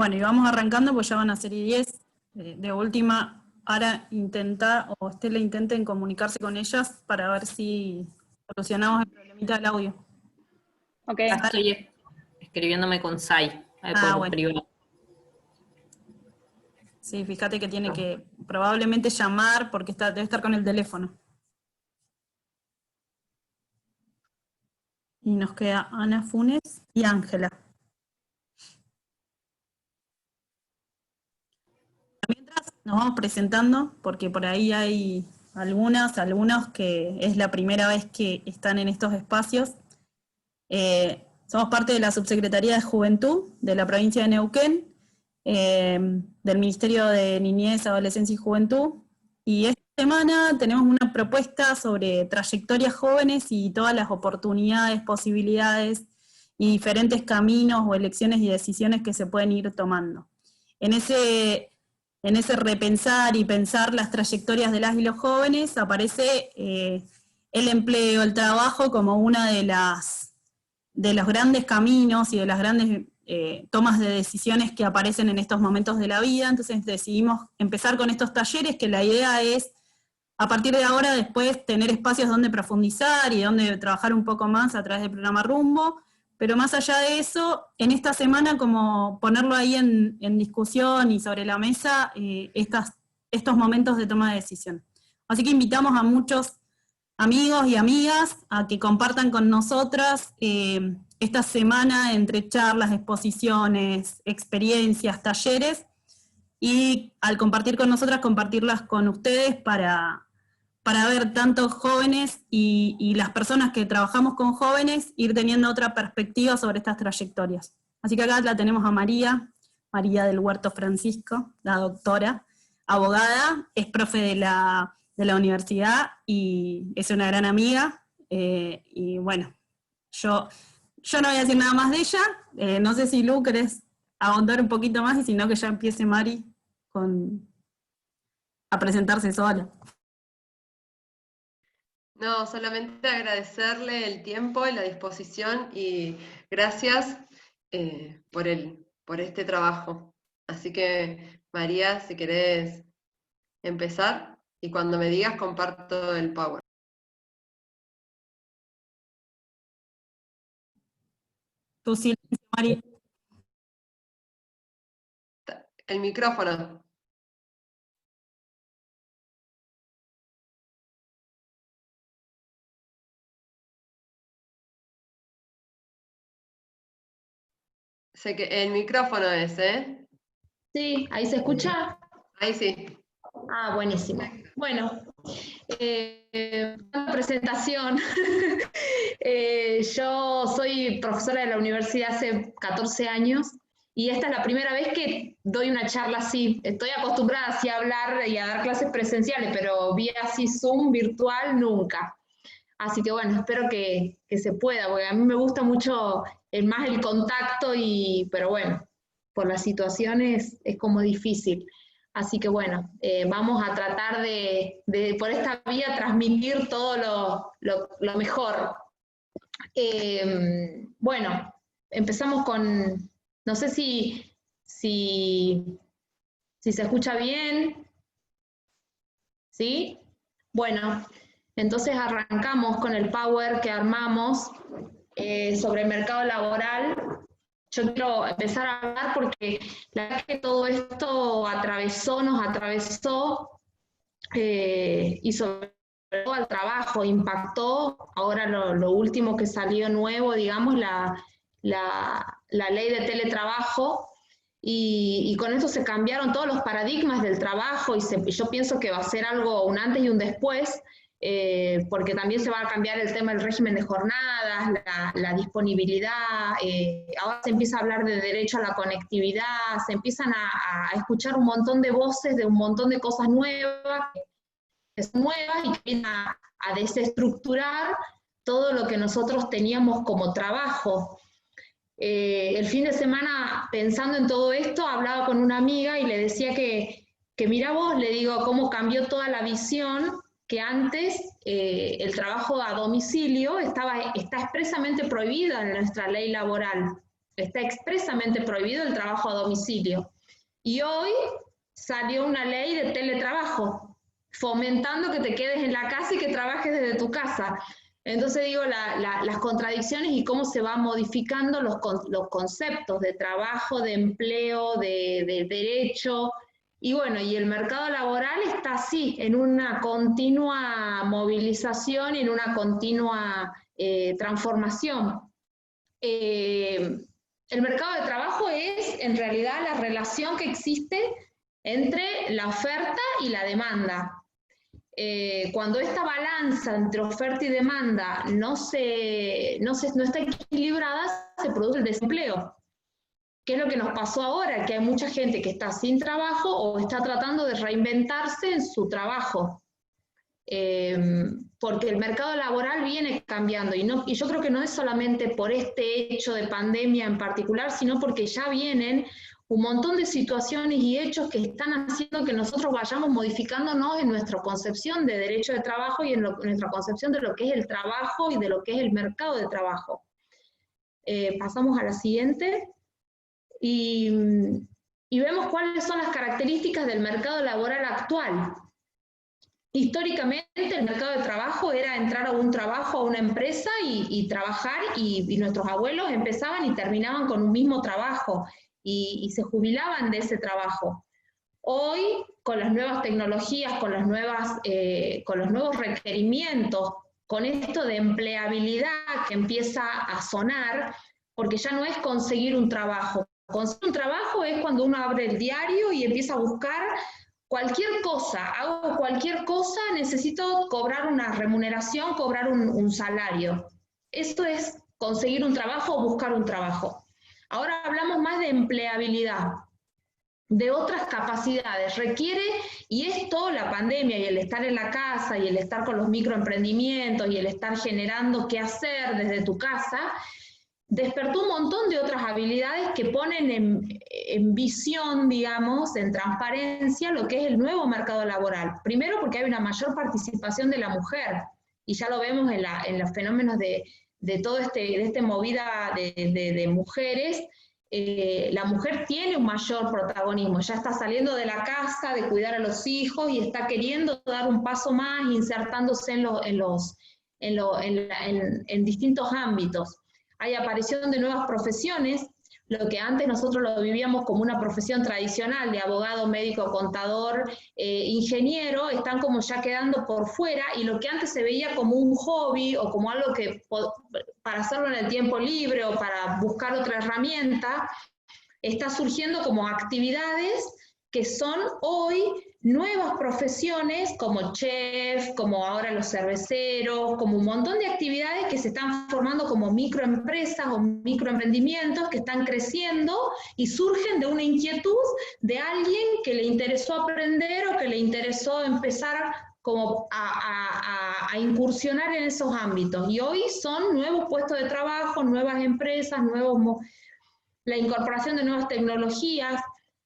Bueno, y vamos arrancando, pues ya van a ser 10. De última, ahora intentar, o Estela intenten comunicarse con ellas para ver si solucionamos el problemita del audio. Ok. Estoy escribiéndome con Sai, por bueno. privado. Sí, fíjate que tiene que probablemente llamar porque debe estar con el teléfono. Y nos queda Ana Funes y Ángela. Mientras nos vamos presentando, porque por ahí hay algunos que es la primera vez que están en estos espacios. Somos parte de la Subsecretaría de Juventud de la provincia de Neuquén, del Ministerio de Niñez, Adolescencia y Juventud, y esta semana tenemos una propuesta sobre trayectorias jóvenes y todas las oportunidades, posibilidades y diferentes caminos o elecciones y decisiones que se pueden ir tomando. En ese repensar y pensar las trayectorias de las y los jóvenes aparece el empleo, el trabajo como una de los grandes caminos y de las grandes tomas de decisiones que aparecen en estos momentos de la vida. Entonces decidimos empezar con estos talleres, que la idea es, a partir de ahora, después tener espacios donde profundizar y donde trabajar un poco más a través del programa Rumbo, pero más allá de eso, en esta semana como ponerlo ahí en discusión y sobre la mesa estos momentos de toma de decisión. Así que invitamos a muchos amigos y amigas a que compartan con nosotras esta semana entre charlas, exposiciones, experiencias, talleres, y al compartir con nosotras, compartirlas con ustedes para ver tantos jóvenes y las personas que trabajamos con jóvenes, ir teniendo otra perspectiva sobre estas trayectorias. Así que acá la tenemos a María del Huerto Francisco, la doctora, abogada, es profe de la universidad y es una gran amiga, y bueno, yo no voy a decir nada más de ella, no sé si Lu querés ahondar un poquito más, y si no que ya empiece Mari a presentarse sola. No, solamente agradecerle el tiempo y la disposición y gracias por este trabajo. Así que, María, si querés empezar, y cuando me digas comparto el Power. Tu silencio, Mari. El micrófono. Sé que el micrófono es, ¿eh? Sí, ¿ahí se escucha? Ahí sí. Ah, buenísimo. Bueno, presentación. Yo soy profesora de la universidad hace 14 años y esta es la primera vez que doy una charla así. Estoy acostumbrada así a hablar y a dar clases presenciales, pero vía así Zoom virtual nunca. Así que bueno, espero que se pueda, porque a mí me gusta mucho más el contacto, pero bueno, por las situaciones es como difícil. Así que bueno, vamos a tratar de por esta vía transmitir todo lo mejor. Bueno, empezamos con, no sé si se escucha bien. ¿Sí? Bueno, entonces arrancamos con el Power que armamos sobre el mercado laboral. Yo quiero empezar a hablar porque la verdad es que todo esto nos atravesó y sobre todo al trabajo impactó. Ahora lo último que salió nuevo, digamos, la ley de teletrabajo, y con eso se cambiaron todos los paradigmas del trabajo y yo pienso que va a ser algo, un antes y un después, porque también se va a cambiar el tema del régimen de jornadas, la disponibilidad, ahora se empieza a hablar de derecho a la conectividad, se empiezan a escuchar un montón de voces de un montón de cosas nuevas y que vienen a desestructurar todo lo que nosotros teníamos como trabajo. El fin de semana, pensando en todo esto, hablaba con una amiga y le decía que mira vos, le digo, cómo cambió toda la visión, que antes el trabajo a domicilio está expresamente prohibido en nuestra ley laboral. está expresamente prohibido el trabajo a domicilio. Y hoy salió una ley de teletrabajo, fomentando que te quedes en la casa y que trabajes desde tu casa. Entonces digo, las contradicciones y cómo se van modificando los conceptos de trabajo, de empleo, de derecho. Y bueno, y el mercado laboral está así, en una continua movilización, en una continua transformación. El mercado de trabajo es en realidad la relación que existe entre la oferta y la demanda. Cuando esta balanza entre oferta y demanda no está equilibrada, se produce el desempleo. ¿Qué es lo que nos pasó ahora? Que hay mucha gente que está sin trabajo o está tratando de reinventarse en su trabajo. Porque el mercado laboral viene cambiando y yo creo que no es solamente por este hecho de pandemia en particular, sino porque ya vienen un montón de situaciones y hechos que están haciendo que nosotros vayamos modificándonos en nuestra concepción de derecho de trabajo y en nuestra concepción de lo que es el trabajo y de lo que es el mercado de trabajo. Pasamos a la siguiente. Y vemos cuáles son las características del mercado laboral actual. Históricamente el mercado de trabajo era entrar a un trabajo, a una empresa y trabajar, y nuestros abuelos empezaban y terminaban con un mismo trabajo y se jubilaban de ese trabajo. Hoy, con las nuevas tecnologías, con los nuevos requerimientos, con esto de empleabilidad que empieza a sonar, porque ya no es conseguir un trabajo. Conseguir un trabajo es cuando uno abre el diario y empieza a buscar cualquier cosa, hago cualquier cosa, necesito cobrar una remuneración, cobrar un salario. Esto es conseguir un trabajo o buscar un trabajo. Ahora hablamos más de empleabilidad, de otras capacidades. Requiere, y esto, la pandemia y el estar en la casa y el estar con los microemprendimientos y el estar generando qué hacer desde tu casa, despertó un montón de otras habilidades que ponen en visión, digamos, en transparencia lo que es el nuevo mercado laboral. Primero porque hay una mayor participación de la mujer, y ya lo vemos en los fenómenos de toda esta movida de mujeres. La mujer tiene un mayor protagonismo, ya está saliendo de la casa, de cuidar a los hijos, y está queriendo dar un paso más, insertándose en distintos ámbitos. Hay aparición de nuevas profesiones, lo que antes nosotros lo vivíamos como una profesión tradicional de abogado, médico, contador, ingeniero, están como ya quedando por fuera, y lo que antes se veía como un hobby o como algo que para hacerlo en el tiempo libre o para buscar otra herramienta, está surgiendo como actividades que son hoy nuevas profesiones como chef, como ahora los cerveceros, como un montón de actividades que se están formando como microempresas o microemprendimientos que están creciendo y surgen de una inquietud de alguien que le interesó aprender o que le interesó empezar como a incursionar en esos ámbitos. Y hoy son nuevos puestos de trabajo, nuevas empresas, la incorporación de nuevas tecnologías,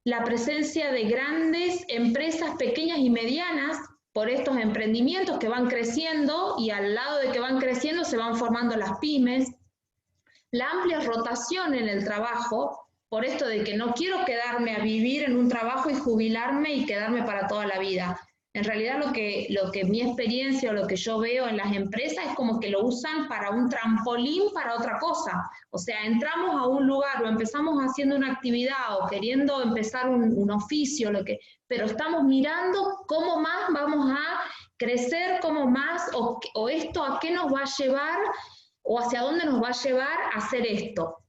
la presencia de grandes empresas pequeñas y medianas por estos emprendimientos que van creciendo, y al lado de que van creciendo se van formando las pymes, la amplia rotación en el trabajo, por esto de que no quiero quedarme a vivir en un trabajo y jubilarme y quedarme para toda la vida. En realidad lo que mi experiencia o lo que yo veo en las empresas es como que lo usan para un trampolín para otra cosa. O sea, entramos a un lugar o empezamos haciendo una actividad o queriendo empezar un oficio, pero estamos mirando cómo más vamos a crecer, cómo más, o esto a qué nos va a llevar o hacia dónde nos va a llevar a hacer esto.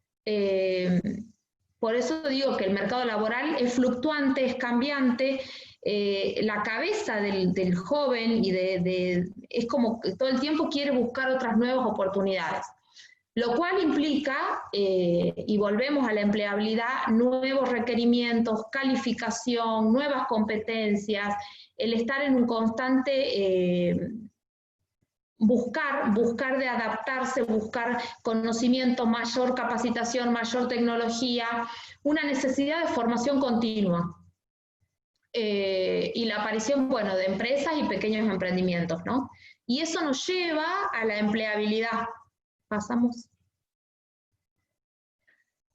Por eso digo que el mercado laboral es fluctuante, es cambiante. La cabeza del joven es como que todo el tiempo quiere buscar otras nuevas oportunidades, lo cual implica, y volvemos a la empleabilidad, nuevos requerimientos, calificación, nuevas competencias, el estar en un constante buscar de adaptarse, buscar conocimiento, mayor capacitación, mayor tecnología, una necesidad de formación continua. Y la aparición, bueno, de empresas y pequeños emprendimientos, ¿no? Y eso nos lleva a la empleabilidad. Pasamos.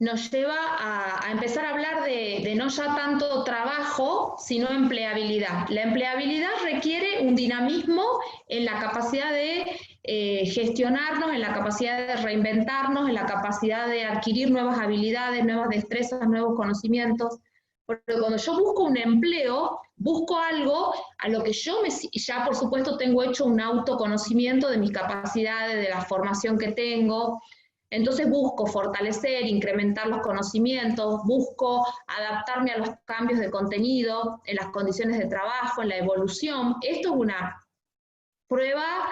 nos lleva a empezar a hablar de no ya tanto trabajo, sino empleabilidad. La empleabilidad requiere un dinamismo en la capacidad de gestionarnos, en la capacidad de reinventarnos, en la capacidad de adquirir nuevas habilidades, nuevas destrezas, nuevos conocimientos. Porque cuando yo busco un empleo, busco algo a lo que yo ya por supuesto tengo hecho un autoconocimiento de mis capacidades, de la formación que tengo. Entonces busco fortalecer, incrementar los conocimientos, busco adaptarme a los cambios de contenido, en las condiciones de trabajo, en la evolución. Esto es una prueba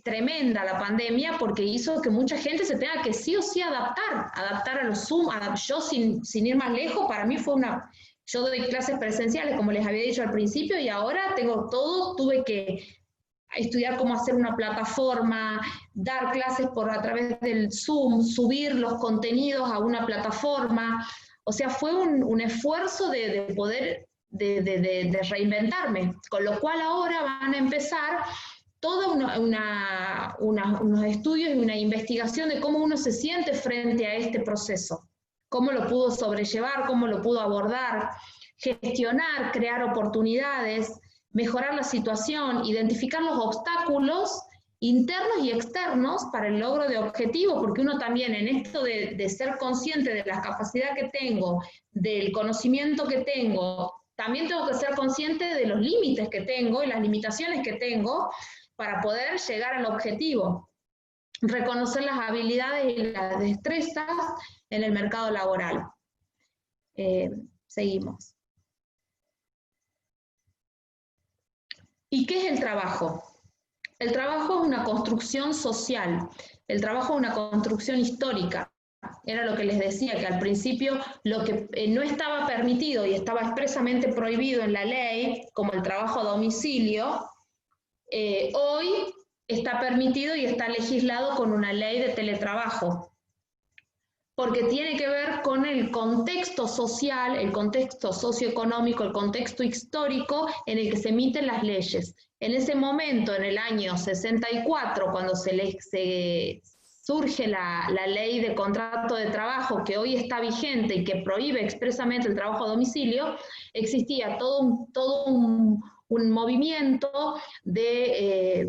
tremenda, la pandemia, porque hizo que mucha gente se tenga que sí o sí adaptar a los Zoom. Yo sin ir más lejos, para mí fue yo doy clases presenciales, como les había dicho al principio, y ahora tengo todo, tuve que estudiar cómo hacer una plataforma, dar clases a través del Zoom, subir los contenidos a una plataforma. O sea, fue un esfuerzo de poder de reinventarme, con lo cual ahora van a empezar todos unos estudios y una investigación de cómo uno se siente frente a este proceso, cómo lo pudo sobrellevar, cómo lo pudo abordar, gestionar, crear oportunidades, mejorar la situación, identificar los obstáculos internos y externos para el logro de objetivos, porque uno también en esto de ser consciente de la capacidad que tengo, del conocimiento que tengo, también tengo que ser consciente de los límites que tengo y las limitaciones que tengo para poder llegar al objetivo. Reconocer las habilidades y las destrezas en el mercado laboral. Seguimos. ¿Y qué es el trabajo? El trabajo es una construcción social, el trabajo es una construcción histórica. Era lo que les decía, que al principio lo que no estaba permitido y estaba expresamente prohibido en la ley, como el trabajo a domicilio, hoy está permitido y está legislado con una ley de teletrabajo, porque tiene que ver con el contexto social, el contexto socioeconómico, el contexto histórico en el que se emiten las leyes. En ese momento, en el año 64, cuando surge la ley de contrato de trabajo que hoy está vigente y que prohíbe expresamente el trabajo a domicilio, existía todo un movimiento de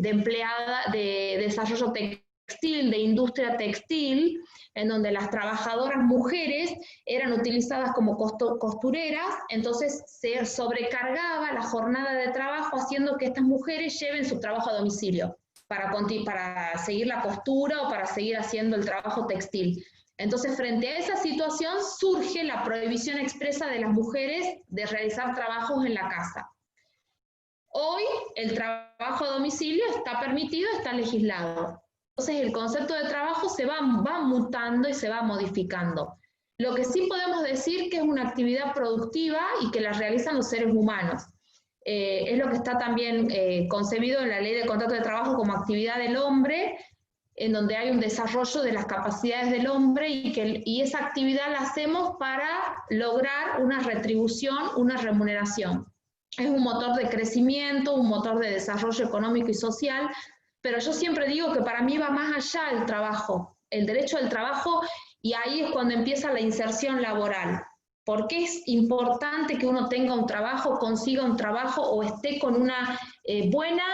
desarrollo textil, de industria textil, en donde las trabajadoras mujeres eran utilizadas como costureras, entonces se sobrecargaba la jornada de trabajo haciendo que estas mujeres lleven su trabajo a domicilio para seguir la costura o para seguir haciendo el trabajo textil. Entonces, frente a esa situación surge la prohibición expresa de las mujeres de realizar trabajos en la casa. Hoy el trabajo a domicilio está permitido, está legislado. Entonces el concepto de trabajo se va mutando y se va modificando. Lo que sí podemos decir que es una actividad productiva y que la realizan los seres humanos. Es lo que está también concebido en la ley de contrato de trabajo como actividad del hombre, en donde hay un desarrollo de las capacidades del hombre y esa actividad la hacemos para lograr una retribución, una remuneración. Es un motor de crecimiento, un motor de desarrollo económico y social, pero yo siempre digo que para mí va más allá el trabajo, el derecho al trabajo, y ahí es cuando empieza la inserción laboral. ¿Por qué es importante que uno tenga un trabajo, consiga un trabajo o esté con una buena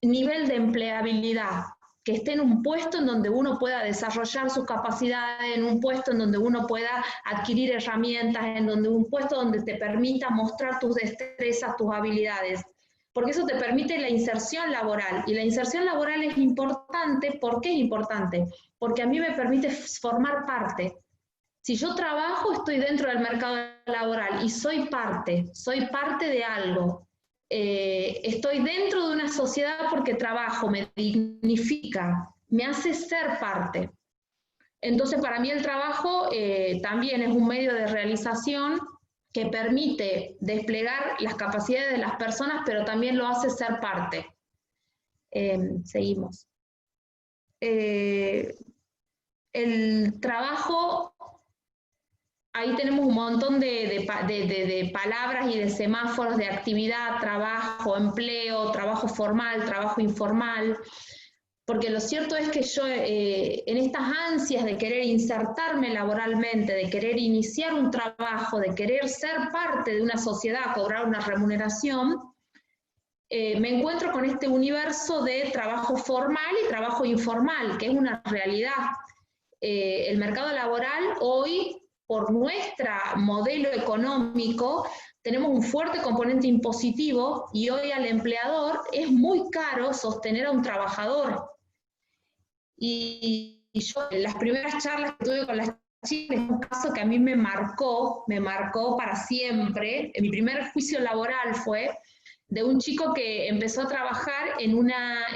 nivel de empleabilidad? Que esté en un puesto en donde uno pueda desarrollar sus capacidades, en un puesto en donde uno pueda adquirir herramientas, un puesto donde te permita mostrar tus destrezas, tus habilidades. Porque eso te permite la inserción laboral. Y la inserción laboral es importante. ¿Por qué es importante? Porque a mí me permite formar parte. Si yo trabajo, estoy dentro del mercado laboral y soy parte de algo. Estoy dentro de una sociedad porque trabajo, me dignifica, me hace ser parte. Entonces, para mí el trabajo también es un medio de realización que permite desplegar las capacidades de las personas, pero también lo hace ser parte. Seguimos. El trabajo, ahí tenemos un montón de palabras y de semáforos de actividad, trabajo, empleo, trabajo formal, trabajo informal. porque lo cierto es que yo en estas ansias de querer insertarme laboralmente, de querer iniciar un trabajo, de querer ser parte de una sociedad, cobrar una remuneración, me encuentro con este universo de trabajo formal y trabajo informal, que es una realidad. El mercado laboral hoy, por nuestro modelo económico, tenemos un fuerte componente impositivo y hoy al empleador es muy caro sostener a un trabajador. Y yo, en las primeras charlas que tuve con las chicas, es un caso que a mí me marcó para siempre. Mi primer juicio laboral fue de un chico que empezó a trabajar en una...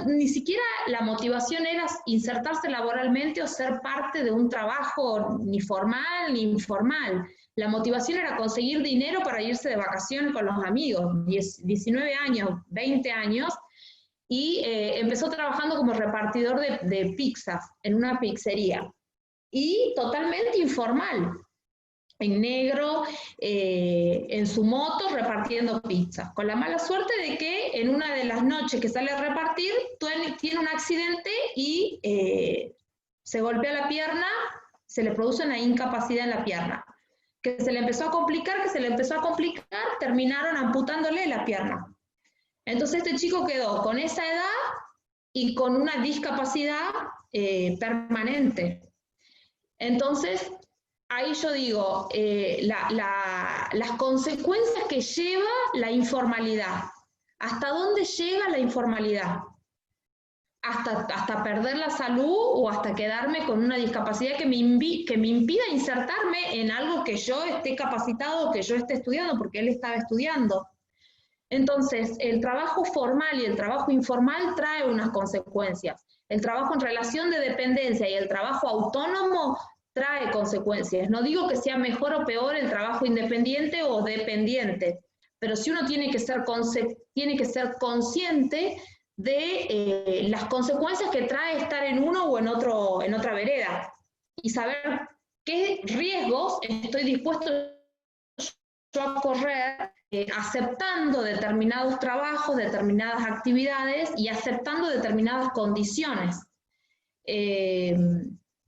ni siquiera la motivación era insertarse laboralmente o ser parte de un trabajo ni formal ni informal. La motivación era conseguir dinero para irse de vacaciones con los amigos, 19 años, 20 años, y empezó trabajando como repartidor de pizzas en una pizzería. Y totalmente informal, en negro, en su moto, repartiendo pizzas. Con la mala suerte de que en una de las noches que sale a repartir, tiene un accidente y se golpea la pierna, se le produce una incapacidad en la pierna. Que se le empezó a complicar, terminaron amputándole la pierna. Entonces este chico quedó con esa edad y con una discapacidad permanente. Entonces, ahí yo digo, las consecuencias que lleva la informalidad. ¿Hasta dónde llega la informalidad? Hasta perder la salud o hasta quedarme con una discapacidad que me impida insertarme en algo que yo esté capacitado o que yo esté estudiando, porque él estaba estudiando. Entonces, el trabajo formal y el trabajo informal trae unas consecuencias. El trabajo en relación de dependencia y el trabajo autónomo trae consecuencias. No digo que sea mejor o peor el trabajo independiente o dependiente, pero sí uno tiene que ser consciente de las consecuencias que trae estar en uno o en otra vereda y saber qué riesgos estoy dispuesto yo a correr aceptando determinados trabajos, determinadas actividades y aceptando determinadas condiciones.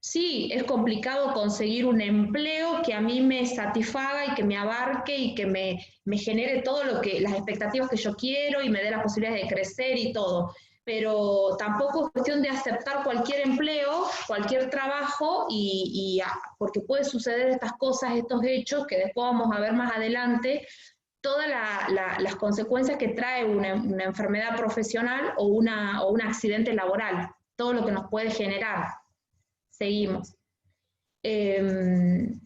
Sí, es complicado conseguir un empleo que a mí me satisfaga y que me abarque y que me genere todo las expectativas que yo quiero y me dé las posibilidades de crecer y todo. Pero tampoco es cuestión de aceptar cualquier empleo, cualquier trabajo, porque puede suceder estas cosas, estos hechos, que después vamos a ver más adelante, todas las consecuencias que trae una enfermedad profesional o un accidente laboral, todo lo que nos puede generar. Seguimos. El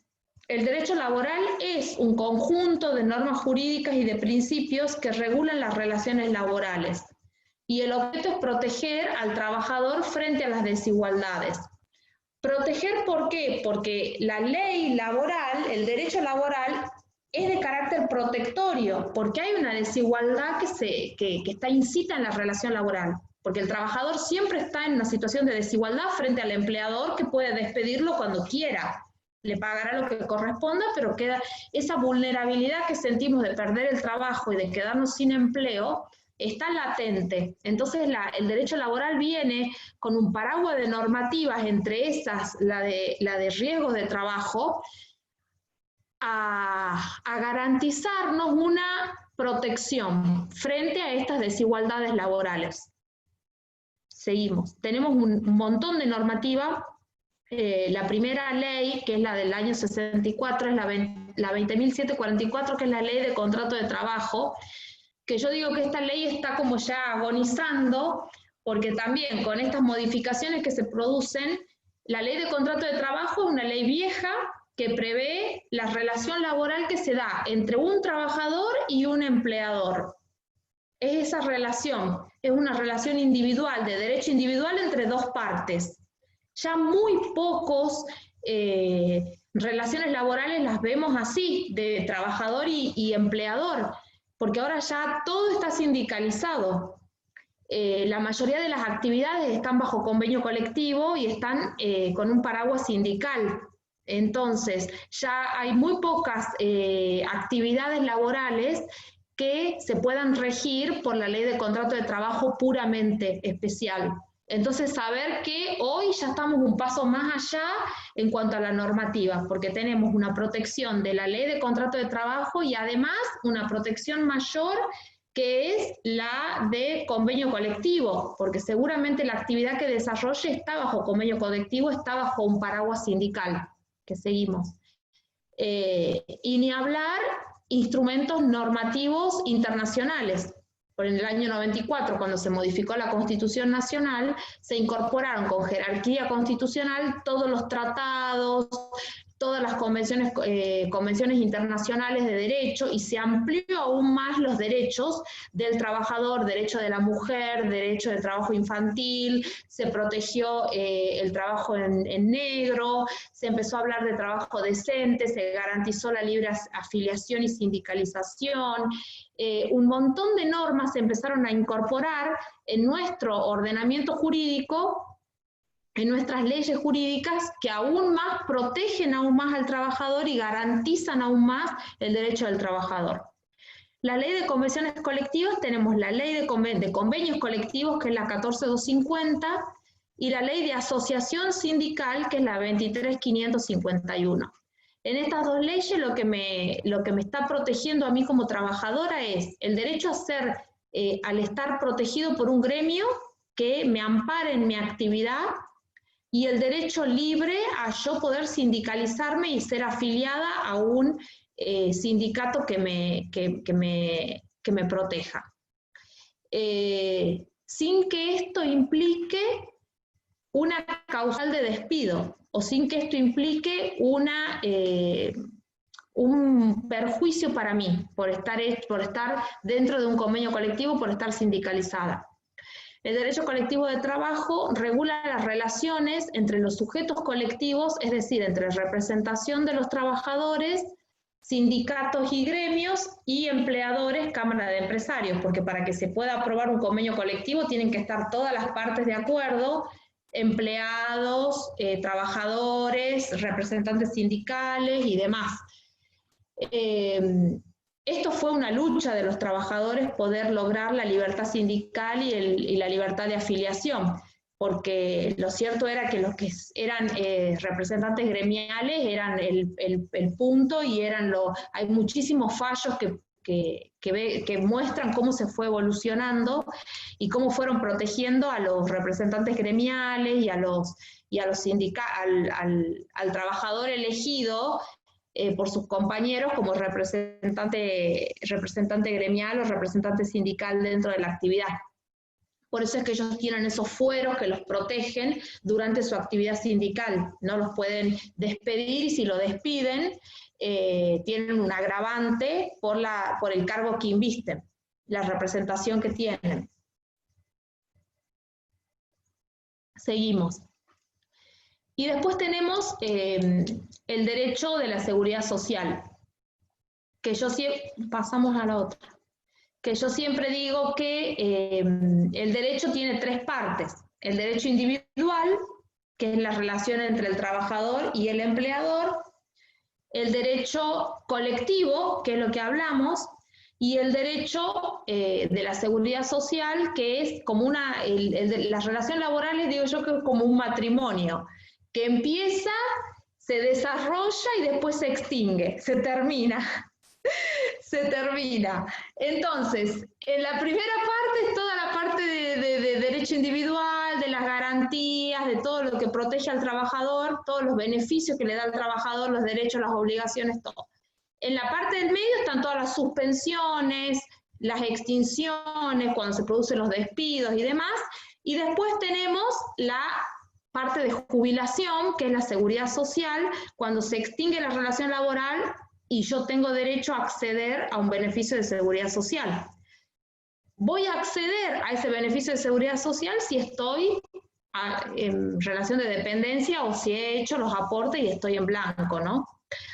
derecho laboral es un conjunto de normas jurídicas y de principios que regulan las relaciones laborales. Y el objeto es proteger al trabajador frente a las desigualdades. ¿Proteger por qué? Porque la ley laboral, el derecho laboral, es de carácter protectorio, porque hay una desigualdad que está incita en la relación laboral. Porque el trabajador siempre está en una situación de desigualdad frente al empleador que puede despedirlo cuando quiera. Le pagará lo que corresponda, pero queda esa vulnerabilidad que sentimos de perder el trabajo y de quedarnos sin empleo, está latente. Entonces el derecho laboral viene con un paraguas de normativas, entre esas la de riesgos de trabajo, a garantizarnos una protección frente a estas desigualdades laborales. Seguimos. Tenemos un montón de normativa. La primera ley, que es la del año 64, es la 20.744, que es la ley de contrato de trabajo, que yo digo que esta ley está como ya agonizando, porque también con estas modificaciones que se producen, la ley de contrato de trabajo es una ley vieja que prevé la relación laboral que se da entre un trabajador y un empleador. Es esa relación, es una relación individual, de derecho individual entre dos partes. Ya muy pocos relaciones laborales las vemos así, de trabajador y empleador, porque ahora ya todo está sindicalizado. La mayoría de las actividades están bajo convenio colectivo y están con un paraguas sindical. Entonces, ya hay muy pocas actividades laborales que se puedan regir por la ley de contrato de trabajo puramente especial. Entonces, saber que hoy ya estamos un paso más allá en cuanto a la normativa, porque tenemos una protección de la ley de contrato de trabajo y además una protección mayor que es la de convenio colectivo, porque seguramente la actividad que desarrolle está bajo convenio colectivo, está bajo un paraguas sindical, que seguimos. Y ni hablar instrumentos normativos internacionales. Por el año 94, cuando se modificó la Constitución Nacional, se incorporaron con jerarquía constitucional todos los tratados, todas las convenciones internacionales de derecho, y se amplió aún más los derechos del trabajador, derecho de la mujer, derecho de trabajo infantil, se protegió el trabajo en negro, se empezó a hablar de trabajo decente, se garantizó la libre afiliación y sindicalización, un montón de normas se empezaron a incorporar en nuestro ordenamiento jurídico, en nuestras leyes jurídicas, que aún más protegen aún más al trabajador y garantizan aún más el derecho del trabajador. La ley de convenciones colectivas, tenemos la ley de convenios colectivos, que es la 14250, y la ley de asociación sindical, que es la 23551. En estas dos leyes lo que me está protegiendo a mí como trabajadora es el derecho a ser, al estar protegido por un gremio que me ampare en mi actividad, y el derecho libre a yo poder sindicalizarme y ser afiliada a un sindicato que me proteja. Sin que esto implique una causal de despido, o sin que esto implique un perjuicio para mí, por estar dentro de un convenio colectivo, por estar sindicalizada. El derecho colectivo de trabajo regula las relaciones entre los sujetos colectivos, es decir, entre representación de los trabajadores, sindicatos y gremios, y empleadores, cámara de empresarios, porque para que se pueda aprobar un convenio colectivo tienen que estar todas las partes de acuerdo, empleados, trabajadores, representantes sindicales y demás. Esto fue una lucha de los trabajadores, poder lograr la libertad sindical y la libertad de afiliación, porque lo cierto era que los que eran representantes gremiales eran el punto, y hay muchísimos fallos que muestran cómo se fue evolucionando y cómo fueron protegiendo a los representantes gremiales y al trabajador elegido por sus compañeros como representante gremial o representante sindical dentro de la actividad. Por eso es que ellos tienen esos fueros que los protegen durante su actividad sindical. No los pueden despedir, y si lo despiden, tienen un agravante por el cargo que invisten, la representación que tienen. Seguimos. Y después tenemos el derecho de la seguridad social, que yo siempre, pasamos a la otra, que yo siempre digo que el derecho tiene tres partes: el derecho individual, que es la relación entre el trabajador y el empleador; el derecho colectivo, que es lo que hablamos; y el derecho de la seguridad social, que es como las relaciones laborales, digo yo, que es como un matrimonio, que empieza, se desarrolla y después se extingue, se termina. Se termina. Entonces, en la primera parte es toda la parte de derecho individual, de las garantías, de todo lo que protege al trabajador, todos los beneficios que le da al trabajador, los derechos, las obligaciones, todo. En la parte del medio están todas las suspensiones, las extinciones, cuando se producen los despidos y demás, y después tenemos la parte de jubilación, que es la seguridad social, cuando se extingue la relación laboral y yo tengo derecho a acceder a un beneficio de seguridad social. Voy a acceder a ese beneficio de seguridad social si estoy en relación de dependencia o si he hecho los aportes y estoy en blanco, ¿no?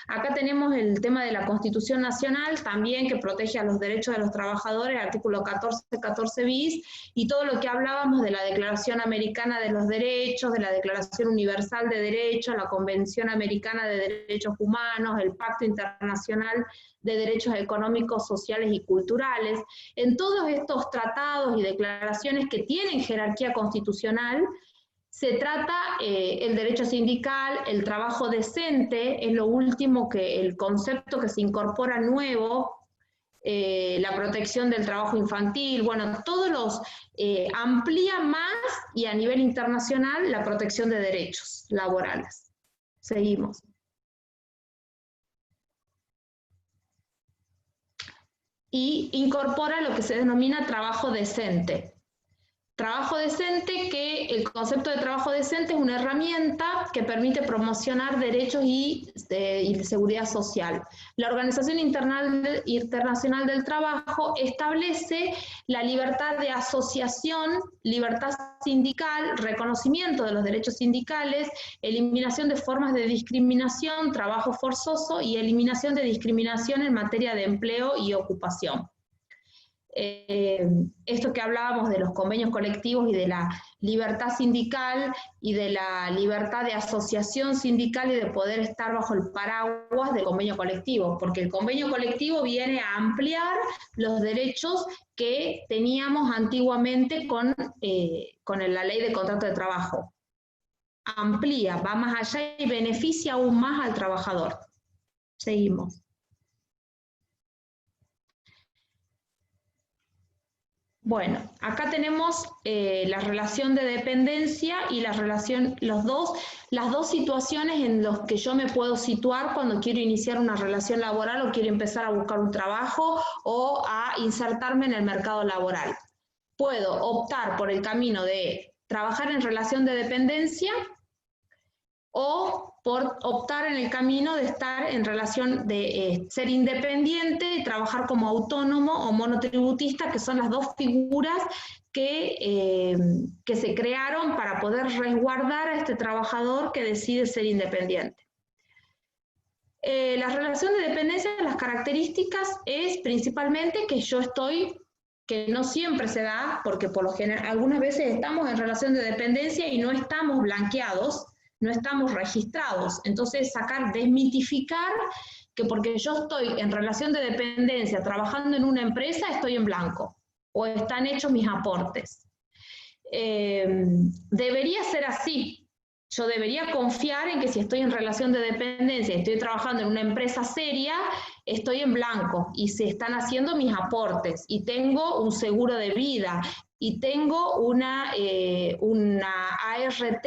Acá tenemos el tema de la Constitución Nacional también, que protege a los derechos de los trabajadores, artículo 14 bis, y todo lo que hablábamos de la Declaración Americana de los Derechos, de la Declaración Universal de Derechos, la Convención Americana de Derechos Humanos, el Pacto Internacional de Derechos Económicos, Sociales y Culturales. En todos estos tratados y declaraciones que tienen jerarquía constitucional, se trata el derecho sindical, el trabajo decente, es lo último el concepto que se incorpora nuevo, la protección del trabajo infantil, bueno, todos los amplía más y a nivel internacional la protección de derechos laborales. Seguimos. Y incorpora lo que se denomina trabajo decente. Trabajo decente, que el concepto de trabajo decente es una herramienta que permite promocionar derechos y de seguridad social. La Organización Internacional del Trabajo establece la libertad de asociación, libertad sindical, reconocimiento de los derechos sindicales, eliminación de formas de discriminación, trabajo forzoso y eliminación de discriminación en materia de empleo y ocupación. Esto que hablábamos de los convenios colectivos y de la libertad sindical y de la libertad de asociación sindical y de poder estar bajo el paraguas del convenio colectivo, porque el convenio colectivo viene a ampliar los derechos que teníamos antiguamente con la ley de contrato de trabajo. Amplía, va más allá y beneficia aún más al trabajador. Seguimos. Bueno, acá tenemos la relación de dependencia y la relación, las dos situaciones en las que yo me puedo situar cuando quiero iniciar una relación laboral o quiero empezar a buscar un trabajo o a insertarme en el mercado laboral. Puedo optar por el camino de trabajar en relación de dependencia o por optar en el camino de estar en relación de ser independiente y trabajar como autónomo o monotributista, que son las dos figuras que se crearon para poder resguardar a este trabajador que decide ser independiente. La relación de dependencia, las características es principalmente que no siempre se da, porque por lo general algunas veces estamos en relación de dependencia y no estamos blanqueados, no estamos registrados. Entonces desmitificar que porque yo estoy en relación de dependencia trabajando en una empresa estoy en blanco o están hechos mis aportes. Debería ser así. Yo debería confiar en que si estoy en relación de dependencia y estoy trabajando en una empresa seria, estoy en blanco y se están haciendo mis aportes y tengo un seguro de vida y tengo una ART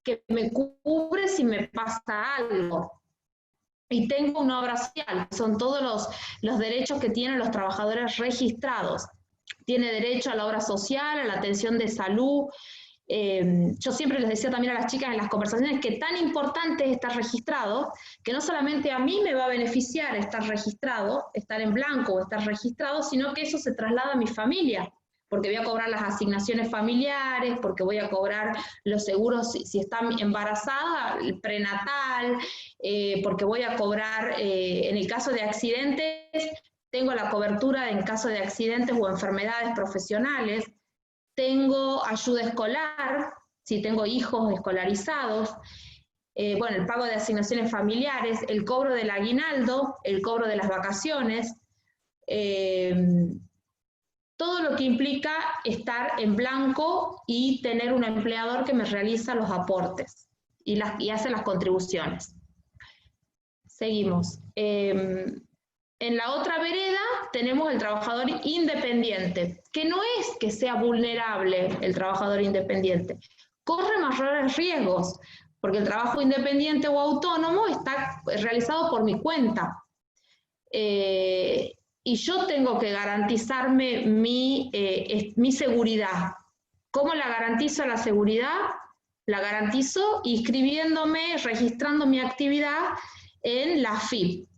que me cubre si me pasa algo. Y tengo una obra social, son todos los derechos que tienen los trabajadores registrados. Tiene derecho a la obra social, a la atención de salud. Yo siempre les decía también a las chicas en las conversaciones que tan importante es estar registrado, que no solamente a mí me va a beneficiar estar registrado, estar en blanco o estar registrado, sino que eso se traslada a mi familia, porque voy a cobrar las asignaciones familiares, porque voy a cobrar los seguros si está embarazada, el prenatal, porque voy a cobrar, en el caso de accidentes, tengo la cobertura en caso de accidentes o enfermedades profesionales, tengo ayuda escolar, si tengo hijos escolarizados, bueno, el pago de asignaciones familiares, el cobro del aguinaldo, el cobro de las vacaciones, todo lo que implica estar en blanco y tener un empleador que me realiza los aportes y hace las contribuciones. Seguimos. En la otra vereda tenemos el trabajador independiente, que no es que sea vulnerable el trabajador independiente, corre mayores riesgos, porque el trabajo independiente o autónomo está realizado por mi cuenta. Y yo tengo que garantizarme mi seguridad. ¿Cómo la garantizo la seguridad? La garantizo inscribiéndome, registrando mi actividad en la AFIP.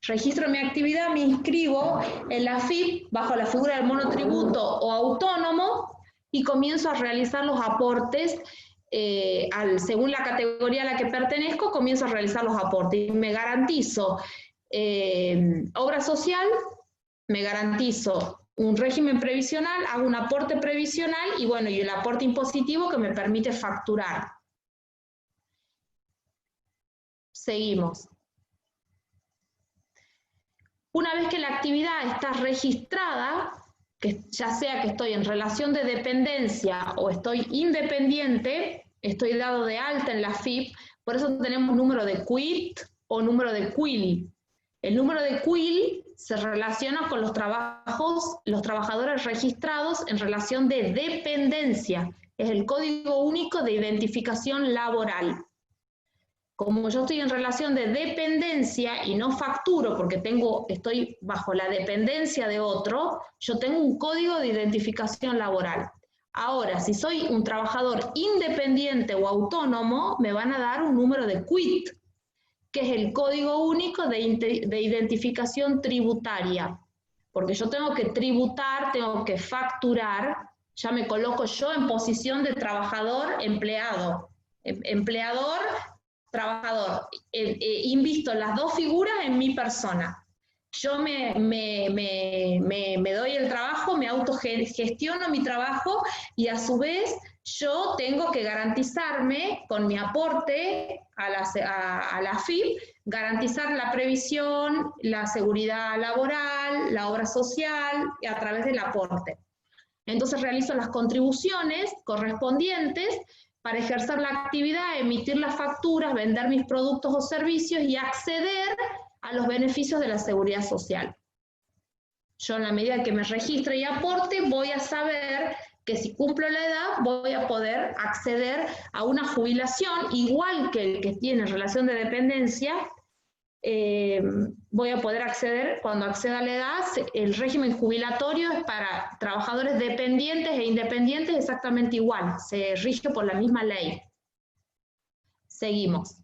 Registro mi actividad, me inscribo en la AFIP bajo la figura del monotributo o autónomo y comienzo a realizar los aportes según la categoría a la que pertenezco, comienzo a realizar los aportes. Y me garantizo obra social, me garantizo un régimen previsional, hago un aporte previsional y bueno, y el aporte impositivo que me permite facturar. Seguimos. Una vez que la actividad está registrada, que ya sea que estoy en relación de dependencia o estoy independiente, estoy dado de alta en la FIP, por eso tenemos número de QUIT o número de QUIL. El número de QUIL se relaciona con los trabajadores registrados en relación de dependencia. Es el Código Único de Identificación Laboral. Como yo estoy en relación de dependencia y no facturo porque estoy bajo la dependencia de otro, yo tengo un código de identificación laboral. Ahora, si soy un trabajador independiente o autónomo, me van a dar un número de QUIT, que es el Código Único de Identificación Tributaria. Porque yo tengo que tributar, tengo que facturar, ya me coloco yo en posición de trabajador-empleado. Empleador, trabajador. Invisto las dos figuras en mi persona. Yo me doy el trabajo, me autogestiono mi trabajo y a su vez yo tengo que garantizarme con mi aporte a la FIP, garantizar la previsión, la seguridad laboral, la obra social a través del aporte. Entonces realizo las contribuciones correspondientes para ejercer la actividad, emitir las facturas, vender mis productos o servicios y acceder a los beneficios de la seguridad social. Yo en la medida que me registre y aporte voy a saber que si cumplo la edad voy a poder acceder a una jubilación igual que el que tiene relación de dependencia. Voy a poder acceder, cuando acceda a la edad, el régimen jubilatorio es para trabajadores dependientes e independientes exactamente igual, se rige por la misma ley. Seguimos.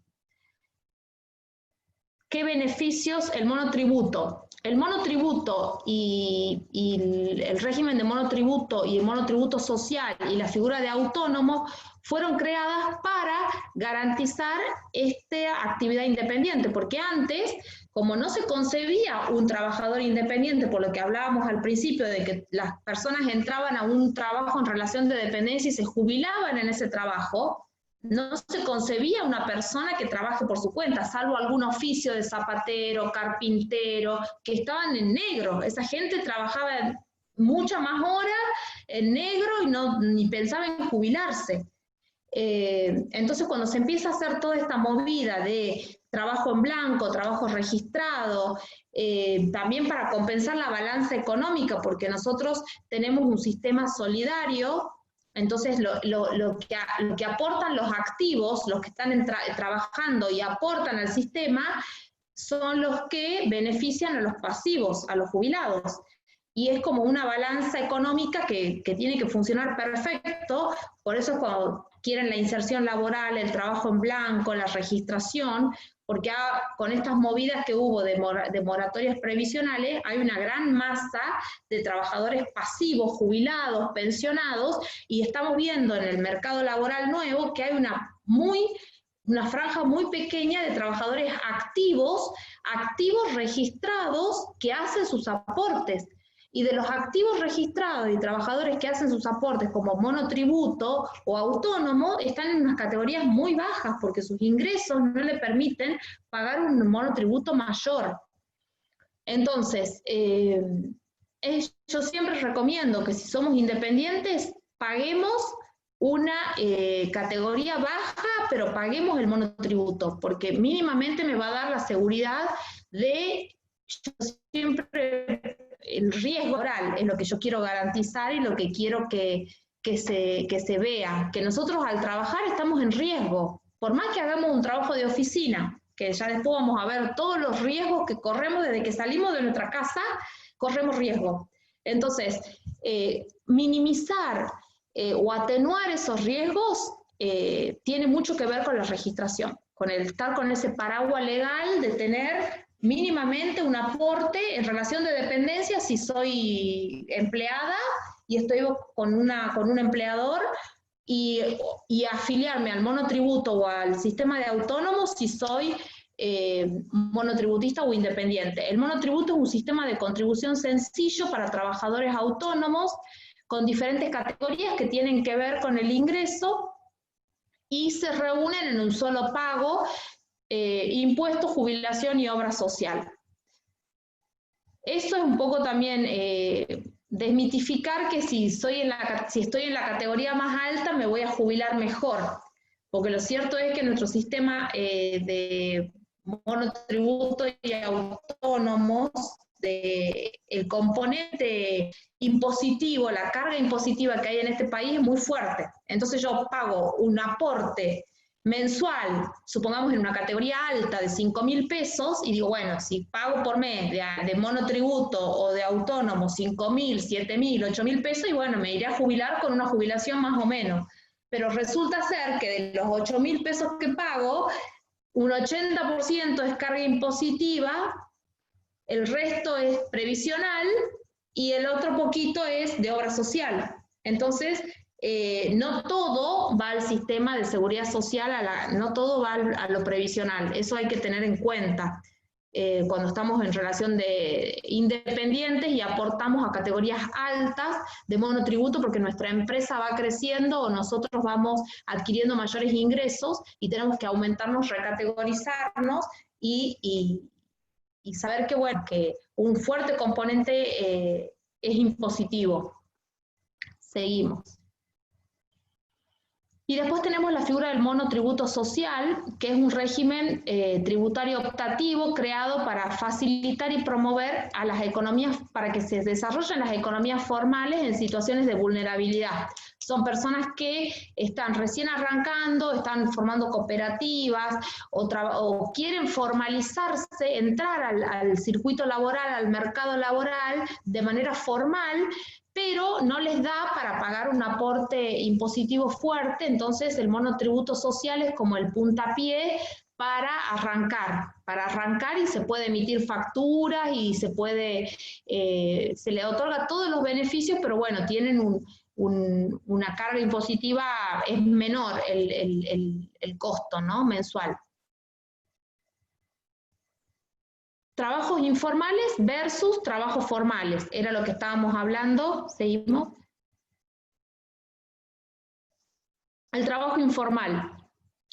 ¿Qué beneficios el monotributo? El monotributo y el régimen de monotributo y el monotributo social y la figura de autónomo fueron creadas para garantizar esta actividad independiente, porque antes, como no se concebía un trabajador independiente, por lo que hablábamos al principio de que las personas entraban a un trabajo en relación de dependencia y se jubilaban en ese trabajo, no se concebía una persona que trabaje por su cuenta, salvo algún oficio de zapatero, carpintero, que estaban en negro. Esa gente trabajaba muchas más horas en negro y ni pensaba en jubilarse. Entonces cuando se empieza a hacer toda esta movida de trabajo en blanco, trabajo registrado, también para compensar la balanza económica, porque nosotros tenemos un sistema solidario. Entonces, lo que aportan los activos, los que están trabajando y aportan al sistema, son los que benefician a los pasivos, a los jubilados. Y es como una balanza económica que tiene que funcionar perfecto. Por eso cuando quieren la inserción laboral, el trabajo en blanco, la registración, porque con estas movidas que hubo de moratorias previsionales, hay una gran masa de trabajadores pasivos, jubilados, pensionados, y estamos viendo en el mercado laboral nuevo que hay una franja muy pequeña de trabajadores activos registrados que hacen sus aportes. Y de los activos registrados y trabajadores que hacen sus aportes como monotributo o autónomo, están en unas categorías muy bajas porque sus ingresos no le permiten pagar un monotributo mayor. Entonces, yo siempre recomiendo que si somos independientes, paguemos una categoría baja, pero paguemos el monotributo, porque mínimamente me va a dar la seguridad de, yo siempre, el riesgo oral es lo que yo quiero garantizar y lo que quiero que se vea, que nosotros al trabajar estamos en riesgo, por más que hagamos un trabajo de oficina, que ya después vamos a ver todos los riesgos que corremos desde que salimos de nuestra casa, corremos riesgo. Entonces, minimizar o atenuar esos riesgos tiene mucho que ver con la registración, con el estar con ese paraguas legal de tener mínimamente un aporte en relación de dependencia si soy empleada y estoy con un empleador, y afiliarme al monotributo o al sistema de autónomos si soy monotributista o independiente. El monotributo es un sistema de contribución sencillo para trabajadores autónomos con diferentes categorías que tienen que ver con el ingreso y se reúnen en un solo pago, impuestos, jubilación y obra social. Eso es un poco también desmitificar que si estoy en la categoría más alta me voy a jubilar mejor, porque lo cierto es que nuestro sistema de monotributo y autónomos, el componente impositivo, la carga impositiva que hay en este país es muy fuerte. Entonces yo pago un aporte mensual, supongamos en una categoría alta de 5.000 pesos, y digo, bueno, si pago por mes de monotributo o de autónomo 5.000, 7.000, 8.000 pesos, y bueno, me iré a jubilar con una jubilación más o menos. Pero resulta ser que de los 8.000 pesos que pago, un 80% es carga impositiva, el resto es previsional y el otro poquito es de obra social. Entonces, no todo va al sistema de seguridad social, no todo va a lo previsional. Eso hay que tener en cuenta cuando estamos en relación de independientes y aportamos a categorías altas de monotributo, porque nuestra empresa va creciendo o nosotros vamos adquiriendo mayores ingresos y tenemos que aumentarnos, recategorizarnos y saber que, bueno, que un fuerte componente es impositivo. Seguimos. Y después tenemos la figura del monotributo social, que es un régimen tributario optativo creado para facilitar y promover a las economías, para que se desarrollen las economías formales en situaciones de vulnerabilidad. Son personas que están recién arrancando, están formando cooperativas o quieren formalizarse, entrar al circuito laboral, al mercado laboral de manera formal, pero no les da para pagar un aporte impositivo fuerte. Entonces el monotributo social es como el puntapié para arrancar y se puede emitir facturas y se le otorga todos los beneficios, pero bueno, tienen una carga impositiva, es menor el costo, ¿no?, mensual. Trabajos informales versus trabajos formales, era lo que estábamos hablando. Seguimos. El trabajo informal.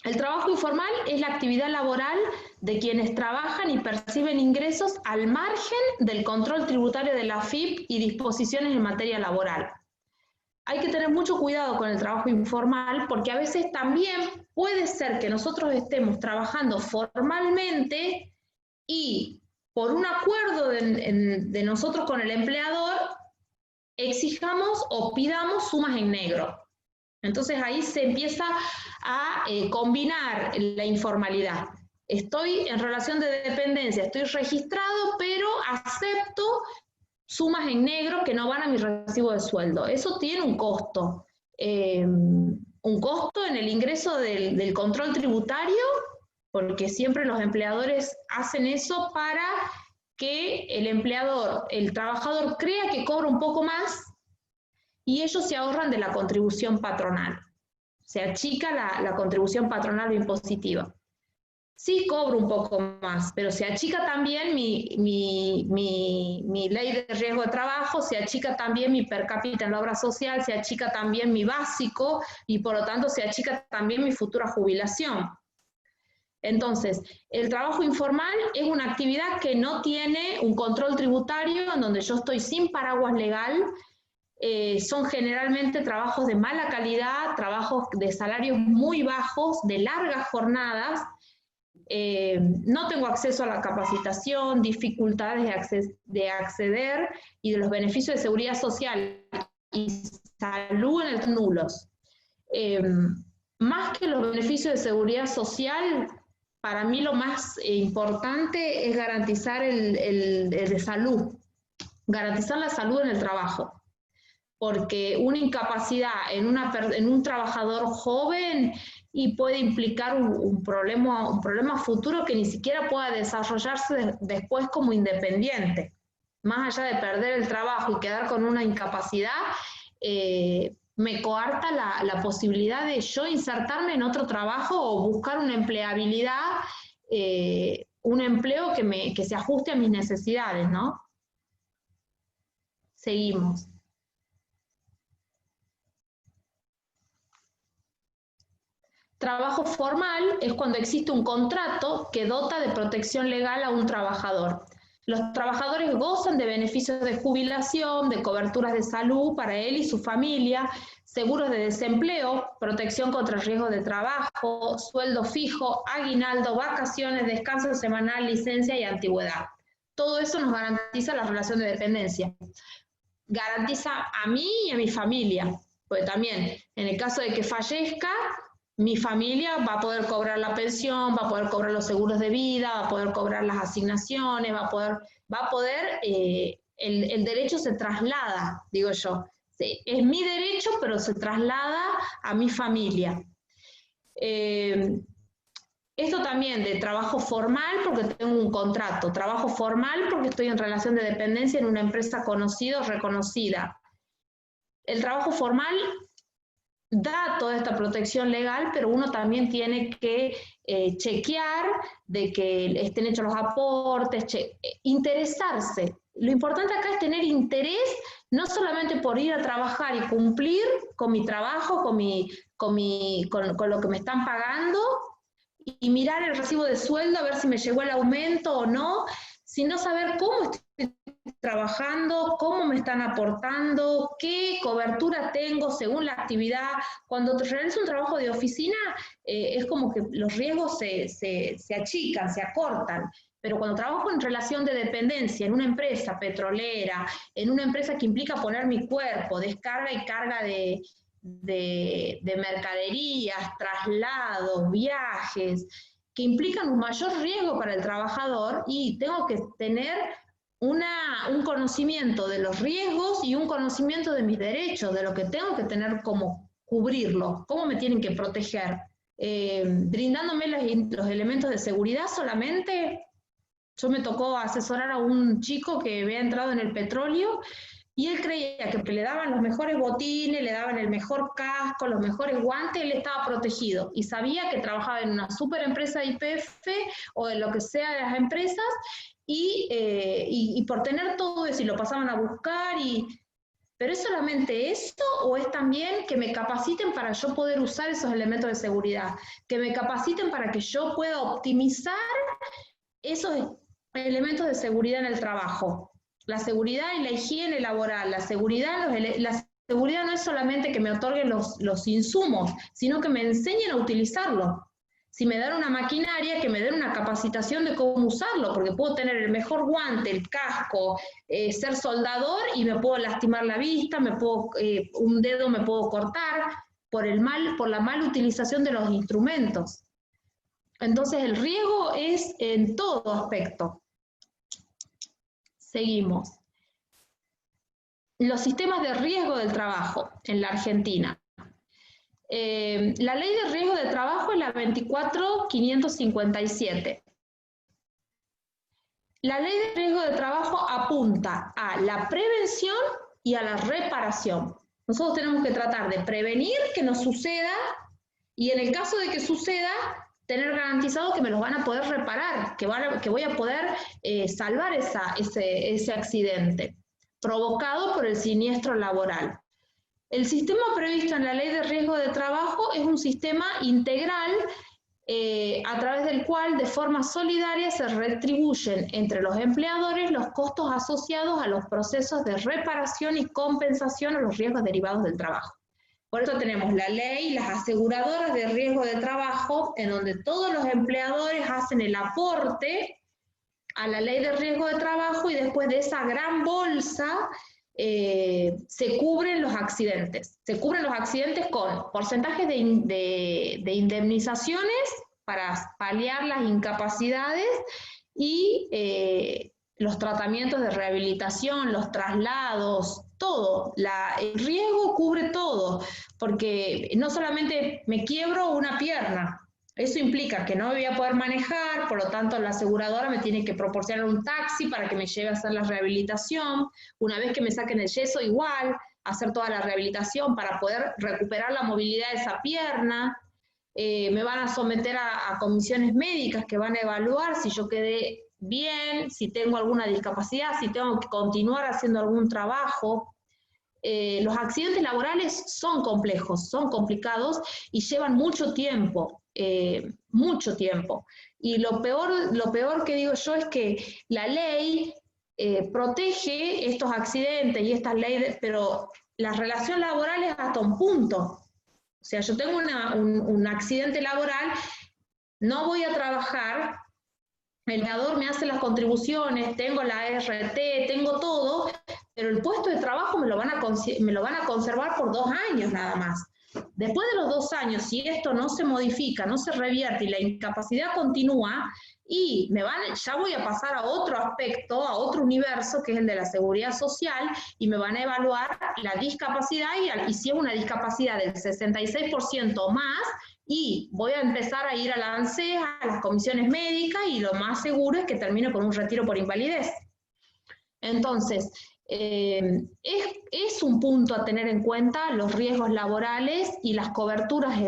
El trabajo informal es la actividad laboral de quienes trabajan y perciben ingresos al margen del control tributario de la AFIP y disposiciones en materia laboral. Hay que tener mucho cuidado con el trabajo informal, porque a veces también puede ser que nosotros estemos trabajando formalmente y por un acuerdo de nosotros con el empleador, exijamos o pidamos sumas en negro. Entonces ahí se empieza a combinar la informalidad. Estoy en relación de dependencia, estoy registrado, pero acepto sumas en negro que no van a mi recibo de sueldo. Eso tiene un costo. Un costo en el ingreso del control tributario, porque siempre los empleadores hacen eso para que el trabajador crea que cobra un poco más y ellos se ahorran de la contribución patronal. Se achica la contribución patronal o impositiva. Sí cobro un poco más, pero se achica también mi ley de riesgo de trabajo, se achica también mi per cápita en la obra social, se achica también mi básico y por lo tanto se achica también mi futura jubilación. Entonces, el trabajo informal es una actividad que no tiene un control tributario, en donde yo estoy sin paraguas legal. Son generalmente trabajos de mala calidad, trabajos de salarios muy bajos, de largas jornadas. No tengo acceso a la capacitación, dificultades de acceder y de los beneficios de seguridad social y salud en el nulos. Más que los beneficios de seguridad social, para mí lo más importante es garantizar el de salud, garantizar la salud en el trabajo. Porque una incapacidad en un trabajador joven y puede implicar un problema futuro que ni siquiera pueda desarrollarse después como independiente. Más allá de perder el trabajo y quedar con una incapacidad, me coarta la posibilidad de yo insertarme en otro trabajo o buscar una empleabilidad, un empleo que se ajuste a mis necesidades, ¿no? Seguimos. Trabajo formal es cuando existe un contrato que dota de protección legal a un trabajador. Los trabajadores gozan de beneficios de jubilación, de coberturas de salud para él y su familia, seguros de desempleo, protección contra el riesgo de trabajo, sueldo fijo, aguinaldo, vacaciones, descanso semanal, licencia y antigüedad. Todo eso nos garantiza la relación de dependencia. Garantiza a mí y a mi familia, porque también en el caso de que fallezca, mi familia va a poder cobrar la pensión, va a poder cobrar los seguros de vida, va a poder cobrar las asignaciones, el derecho se traslada, digo yo. Sí, es mi derecho, pero se traslada a mi familia. Esto también de trabajo formal porque tengo un contrato, trabajo formal porque estoy en relación de dependencia en una empresa conocida o reconocida. El trabajo formal da toda esta protección legal, pero uno también tiene que chequear de que estén hechos los aportes, interesarse. Lo importante acá es tener interés, no solamente por ir a trabajar y cumplir con mi trabajo, con lo que me están pagando, y mirar el recibo de sueldo, a ver si me llegó el aumento o no, sino saber cómo estoy trabajando, cómo me están aportando, qué cobertura tengo según la actividad. Cuando te realizo un trabajo de oficina, es como que los riesgos se achican, se acortan. Pero cuando trabajo en relación de dependencia, en una empresa petrolera, en una empresa que implica poner mi cuerpo, descarga y carga de mercaderías, traslados, viajes, que implican un mayor riesgo para el trabajador, y tengo que tener un conocimiento de los riesgos y un conocimiento de mis derechos, de lo que tengo que tener, cómo cubrirlo, cómo me tienen que proteger. Brindándome los elementos de seguridad solamente. Yo me tocó asesorar a un chico que había entrado en el petróleo, y él creía que le daban los mejores botines, le daban el mejor casco, los mejores guantes, él estaba protegido. Y sabía que trabajaba en una super empresa de YPF o de lo que sea de las empresas, y por tener todo eso, y lo pasaban a buscar. ¿Pero es solamente eso o es también que me capaciten para yo poder usar esos elementos de seguridad? Que me capaciten para que yo pueda optimizar esos elementos de seguridad en el trabajo. La seguridad y la higiene laboral, la seguridad no es solamente que me otorguen los insumos, sino que me enseñen a utilizarlo. Si me dan una maquinaria, que me den una capacitación de cómo usarlo, porque puedo tener el mejor guante, el casco, ser soldador y me puedo lastimar la vista, un dedo me puedo cortar por la mala utilización de los instrumentos. Entonces el riesgo es en todo aspecto. Seguimos. Los sistemas de riesgo del trabajo en la Argentina. La ley de riesgo de trabajo es la 24.557. La ley de riesgo de trabajo apunta a la prevención y a la reparación. Nosotros tenemos que tratar de prevenir que nos suceda, y en el caso de que suceda, tener garantizado que me los van a poder reparar, que voy a poder salvar ese accidente provocado por el siniestro laboral. El sistema previsto en la Ley de Riesgo de Trabajo es un sistema integral a través del cual de forma solidaria se retribuyen entre los empleadores los costos asociados a los procesos de reparación y compensación a los riesgos derivados del trabajo. Por eso tenemos la ley, las aseguradoras de riesgo de trabajo, en donde todos los empleadores hacen el aporte a la ley de riesgo de trabajo, y después de esa gran bolsa se cubren los accidentes. Se cubren los accidentes con porcentajes de indemnizaciones para paliar las incapacidades y los tratamientos de rehabilitación, los traslados, todo. El riesgo cubre todo, porque no solamente me quiebro una pierna, eso implica que no me voy a poder manejar, por lo tanto la aseguradora me tiene que proporcionar un taxi para que me lleve a hacer la rehabilitación. Una vez que me saquen el yeso, igual, hacer toda la rehabilitación para poder recuperar la movilidad de esa pierna. Me van a someter a comisiones médicas que van a evaluar si yo quedé bien, si tengo alguna discapacidad, si tengo que continuar haciendo algún trabajo. Los accidentes laborales son complejos, son complicados y llevan mucho tiempo, mucho tiempo. Y lo peor que digo yo es que la ley protege estos accidentes y estas leyes, pero la relación laboral es hasta un punto. O sea, yo tengo un accidente laboral, no voy a trabajar, el empleador me hace las contribuciones, tengo la RT, tengo todo, pero el puesto de trabajo me lo van a conservar por 2 años nada más. Después de los 2 años, si esto no se modifica, no se revierte y la incapacidad continúa, y ya voy a pasar a otro aspecto, a otro universo, que es el de la seguridad social, y me van a evaluar la discapacidad, y si es una discapacidad del 66% más, y voy a empezar a ir a la ANSES, a las comisiones médicas, y lo más seguro es que termine con un retiro por invalidez. Entonces, es un punto a tener en cuenta los riesgos laborales y las coberturas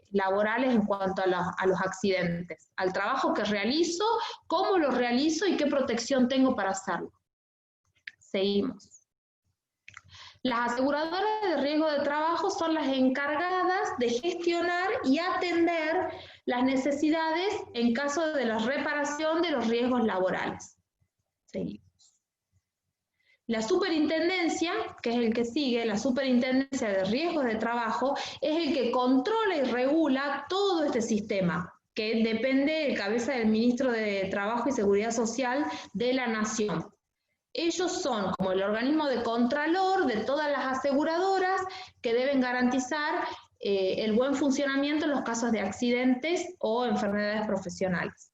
laborales en cuanto a los accidentes, al trabajo que realizo, cómo lo realizo y qué protección tengo para hacerlo. Seguimos. Las aseguradoras de riesgo de trabajo son las encargadas de gestionar y atender las necesidades en caso de la reparación de los riesgos laborales. Seguimos. La superintendencia, que es el que sigue, la superintendencia de riesgos de trabajo, es el que controla y regula todo este sistema, que depende de cabeza del ministro de Trabajo y Seguridad Social de la Nación. Ellos son como el organismo de contralor de todas las aseguradoras que deben garantizar el buen funcionamiento en los casos de accidentes o enfermedades profesionales.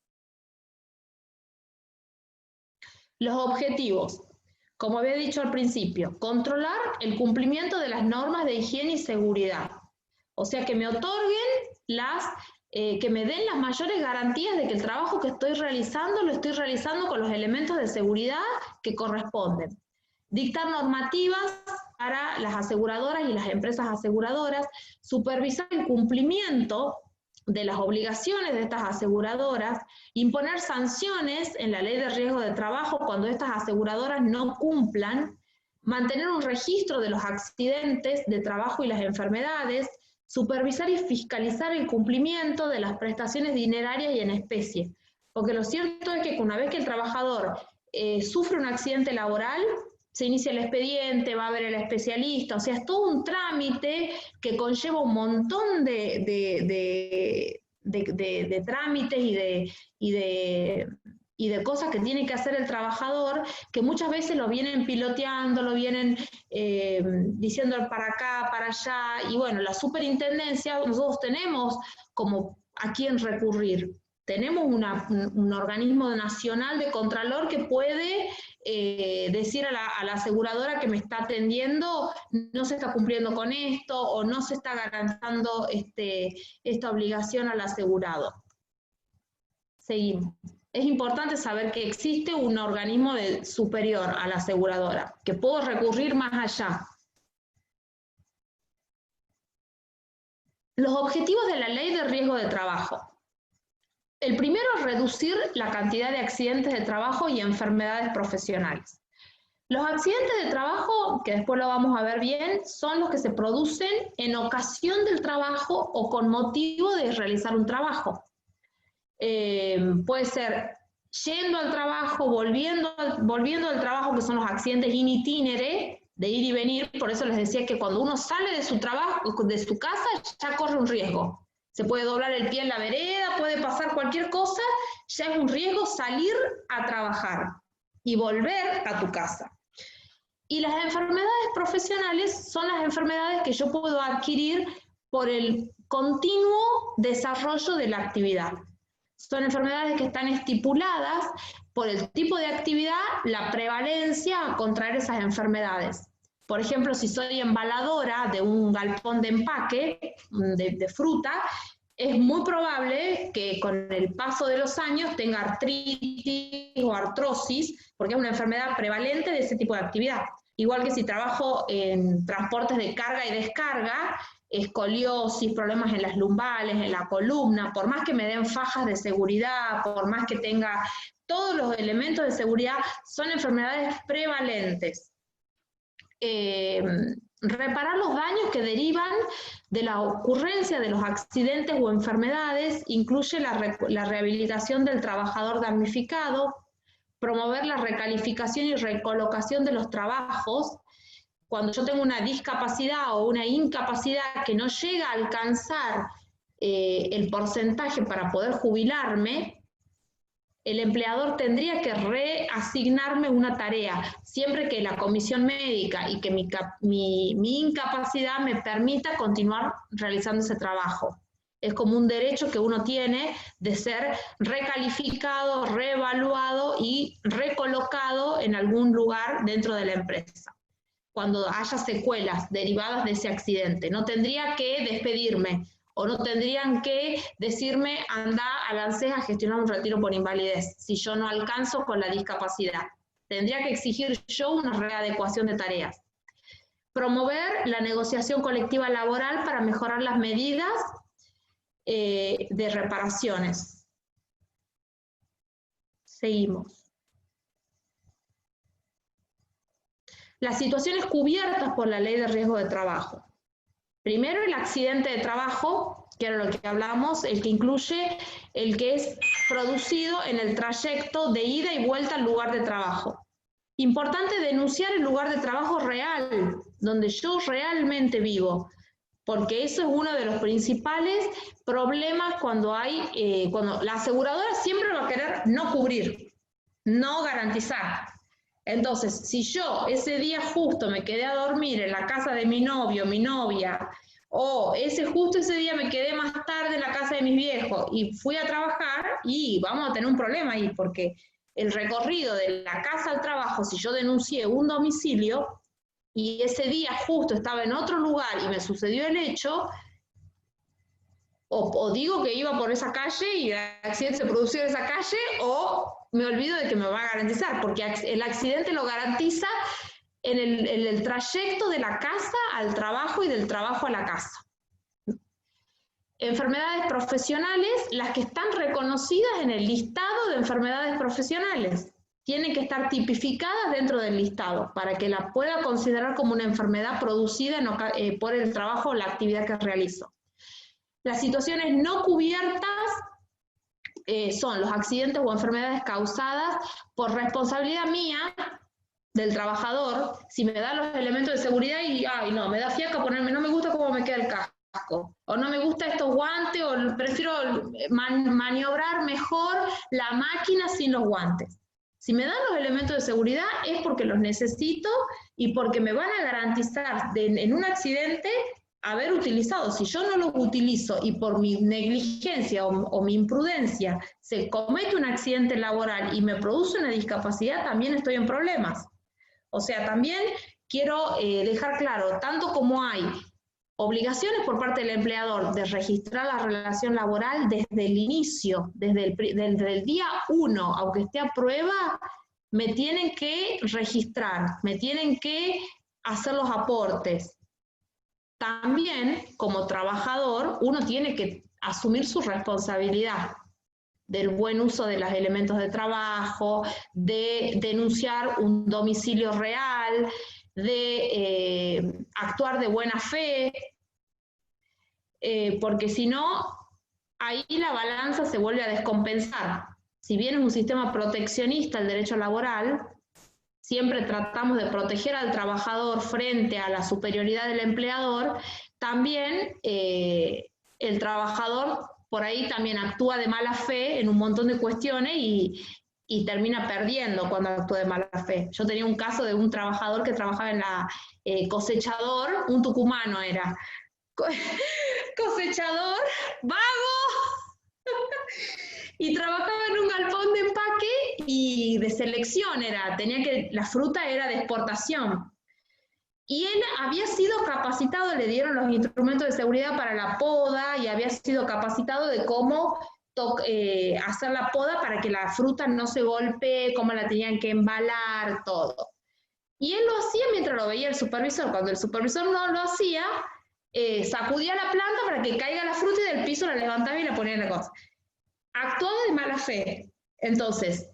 Los objetivos. Como había dicho al principio, controlar el cumplimiento de las normas de higiene y seguridad. O sea, que me otorguen que me den las mayores garantías de que el trabajo que estoy realizando, lo estoy realizando con los elementos de seguridad que corresponden. Dictar normativas para las aseguradoras y las empresas aseguradoras, supervisar el cumplimiento de las obligaciones de estas aseguradoras, imponer sanciones en la ley de riesgo de trabajo cuando estas aseguradoras no cumplan, mantener un registro de los accidentes de trabajo y las enfermedades, supervisar y fiscalizar el cumplimiento de las prestaciones dinerarias y en especie. Porque lo cierto es que una vez que el trabajador sufre un accidente laboral, se inicia el expediente, va a ver el especialista, o sea, es todo un trámite que conlleva un montón de trámites y de cosas que tiene que hacer el trabajador, que muchas veces lo vienen piloteando, lo vienen diciendo para acá, para allá, y bueno, la superintendencia, nosotros tenemos como a quién recurrir. Tenemos un organismo nacional de contralor que puede decir a la aseguradora que me está atendiendo, no se está cumpliendo con esto, o no se está garantizando esta obligación al asegurado. Seguimos. Es importante saber que existe un organismo superior a la aseguradora, que puedo recurrir más allá. Los objetivos de la Ley de Riesgo de Trabajo. El primero es reducir la cantidad de accidentes de trabajo y enfermedades profesionales. Los accidentes de trabajo, que después lo vamos a ver bien, son los que se producen en ocasión del trabajo o con motivo de realizar un trabajo. Puede ser yendo al trabajo, volviendo al trabajo, que son los accidentes in itinere, de ir y venir. Por eso les decía que cuando uno sale de su trabajo, de su casa, ya corre un riesgo. Se puede doblar el pie en la vereda, puede pasar cualquier cosa, ya es un riesgo salir a trabajar y volver a tu casa. Y las enfermedades profesionales son las enfermedades que yo puedo adquirir por el continuo desarrollo de la actividad. Son enfermedades que están estipuladas por el tipo de actividad, la prevalencia a contraer esas enfermedades. Por ejemplo, si soy embaladora de un galpón de empaque de fruta, es muy probable que con el paso de los años tenga artritis o artrosis, porque es una enfermedad prevalente de ese tipo de actividad. igual que si trabajo en transportes de carga y descarga, escoliosis, problemas en las lumbares, en la columna, por más que me den fajas de seguridad, por más que tenga todos los elementos de seguridad, son enfermedades prevalentes. Reparar los daños que derivan de la ocurrencia de los accidentes o enfermedades incluye la rehabilitación del trabajador damnificado, promover la recalificación y recolocación de los trabajos. Cuando yo tengo una discapacidad o una incapacidad que no llega a alcanzar el porcentaje para poder jubilarme, el empleador tendría que reasignarme una tarea, siempre que la comisión médica y que mi incapacidad me permita continuar realizando ese trabajo. Es como un derecho que uno tiene de ser recalificado, reevaluado y recolocado en algún lugar dentro de la empresa, cuando haya secuelas derivadas de ese accidente. No tendría que despedirme, o no tendrían que decirme, anda a Lancés a gestionar un retiro por invalidez, si yo no alcanzo con la discapacidad. Tendría que exigir yo una readecuación de tareas. Promover la negociación colectiva laboral para mejorar las medidas de reparaciones. Seguimos. Las situaciones cubiertas por la Ley de Riesgo de Trabajo. Primero, el accidente de trabajo, que era lo que hablamos, el que incluye el que es producido en el trayecto de ida y vuelta al lugar de trabajo. Importante denunciar el lugar de trabajo real, donde yo realmente vivo, porque eso es uno de los principales problemas cuando la aseguradora siempre va a querer no cubrir, no garantizar. Entonces, si yo ese día justo me quedé a dormir en la casa de mi novio, mi novia, o justo ese día me quedé más tarde en la casa de mis viejos y fui a trabajar, y vamos a tener un problema ahí, porque el recorrido de la casa al trabajo, si yo denuncié un domicilio y ese día justo estaba en otro lugar y me sucedió el hecho, o digo que iba por esa calle y el accidente se produjo en esa calle, o me olvido de que me va a garantizar, porque el accidente lo garantiza en el trayecto de la casa al trabajo y del trabajo a la casa. Enfermedades profesionales, las que están reconocidas en el listado de enfermedades profesionales, tienen que estar tipificadas dentro del listado para que la pueda considerar como una enfermedad producida por el trabajo o la actividad que realizo. Las situaciones no cubiertas son los accidentes o enfermedades causadas por responsabilidad mía, del trabajador, si me da los elementos de seguridad y, ay no, me da fiaca ponerme, no me gusta cómo me queda el casco, o no me gusta estos guantes, o prefiero maniobrar mejor la máquina sin los guantes. Si me dan los elementos de seguridad es porque los necesito y porque me van a garantizar en un accidente haber utilizado. Si yo no los utilizo y por mi negligencia o mi imprudencia se comete un accidente laboral y me produce una discapacidad, también estoy en problemas. O sea, también quiero dejar claro, tanto como hay obligaciones por parte del empleador de registrar la relación laboral desde el inicio, desde el día 1, aunque esté a prueba, me tienen que registrar, me tienen que hacer los aportes. También, como trabajador, uno tiene que asumir su responsabilidad del buen uso de los elementos de trabajo, de denunciar un domicilio real, de actuar de buena fe, porque si no, ahí la balanza se vuelve a descompensar. Si bien es un sistema proteccionista el derecho laboral, siempre tratamos de proteger al trabajador frente a la superioridad del empleador, también el trabajador por ahí también actúa de mala fe en un montón de cuestiones y termina perdiendo cuando actúa de mala fe. Yo tenía un caso de un trabajador que trabajaba en la cosechador, un tucumano era, cosechador, vago, y trabajaba en un galpón de empaque y de selección la fruta era de exportación. Y él había sido capacitado, le dieron los instrumentos de seguridad para la poda y había sido capacitado de cómo hacer la poda para que la fruta no se golpee, cómo la tenían que embalar, todo. Y él lo hacía mientras lo veía el supervisor. Cuando el supervisor no lo hacía, sacudía la planta para que caiga la fruta y del piso la levantaba y la ponía en la cosa. Actuaba de mala fe. Entonces,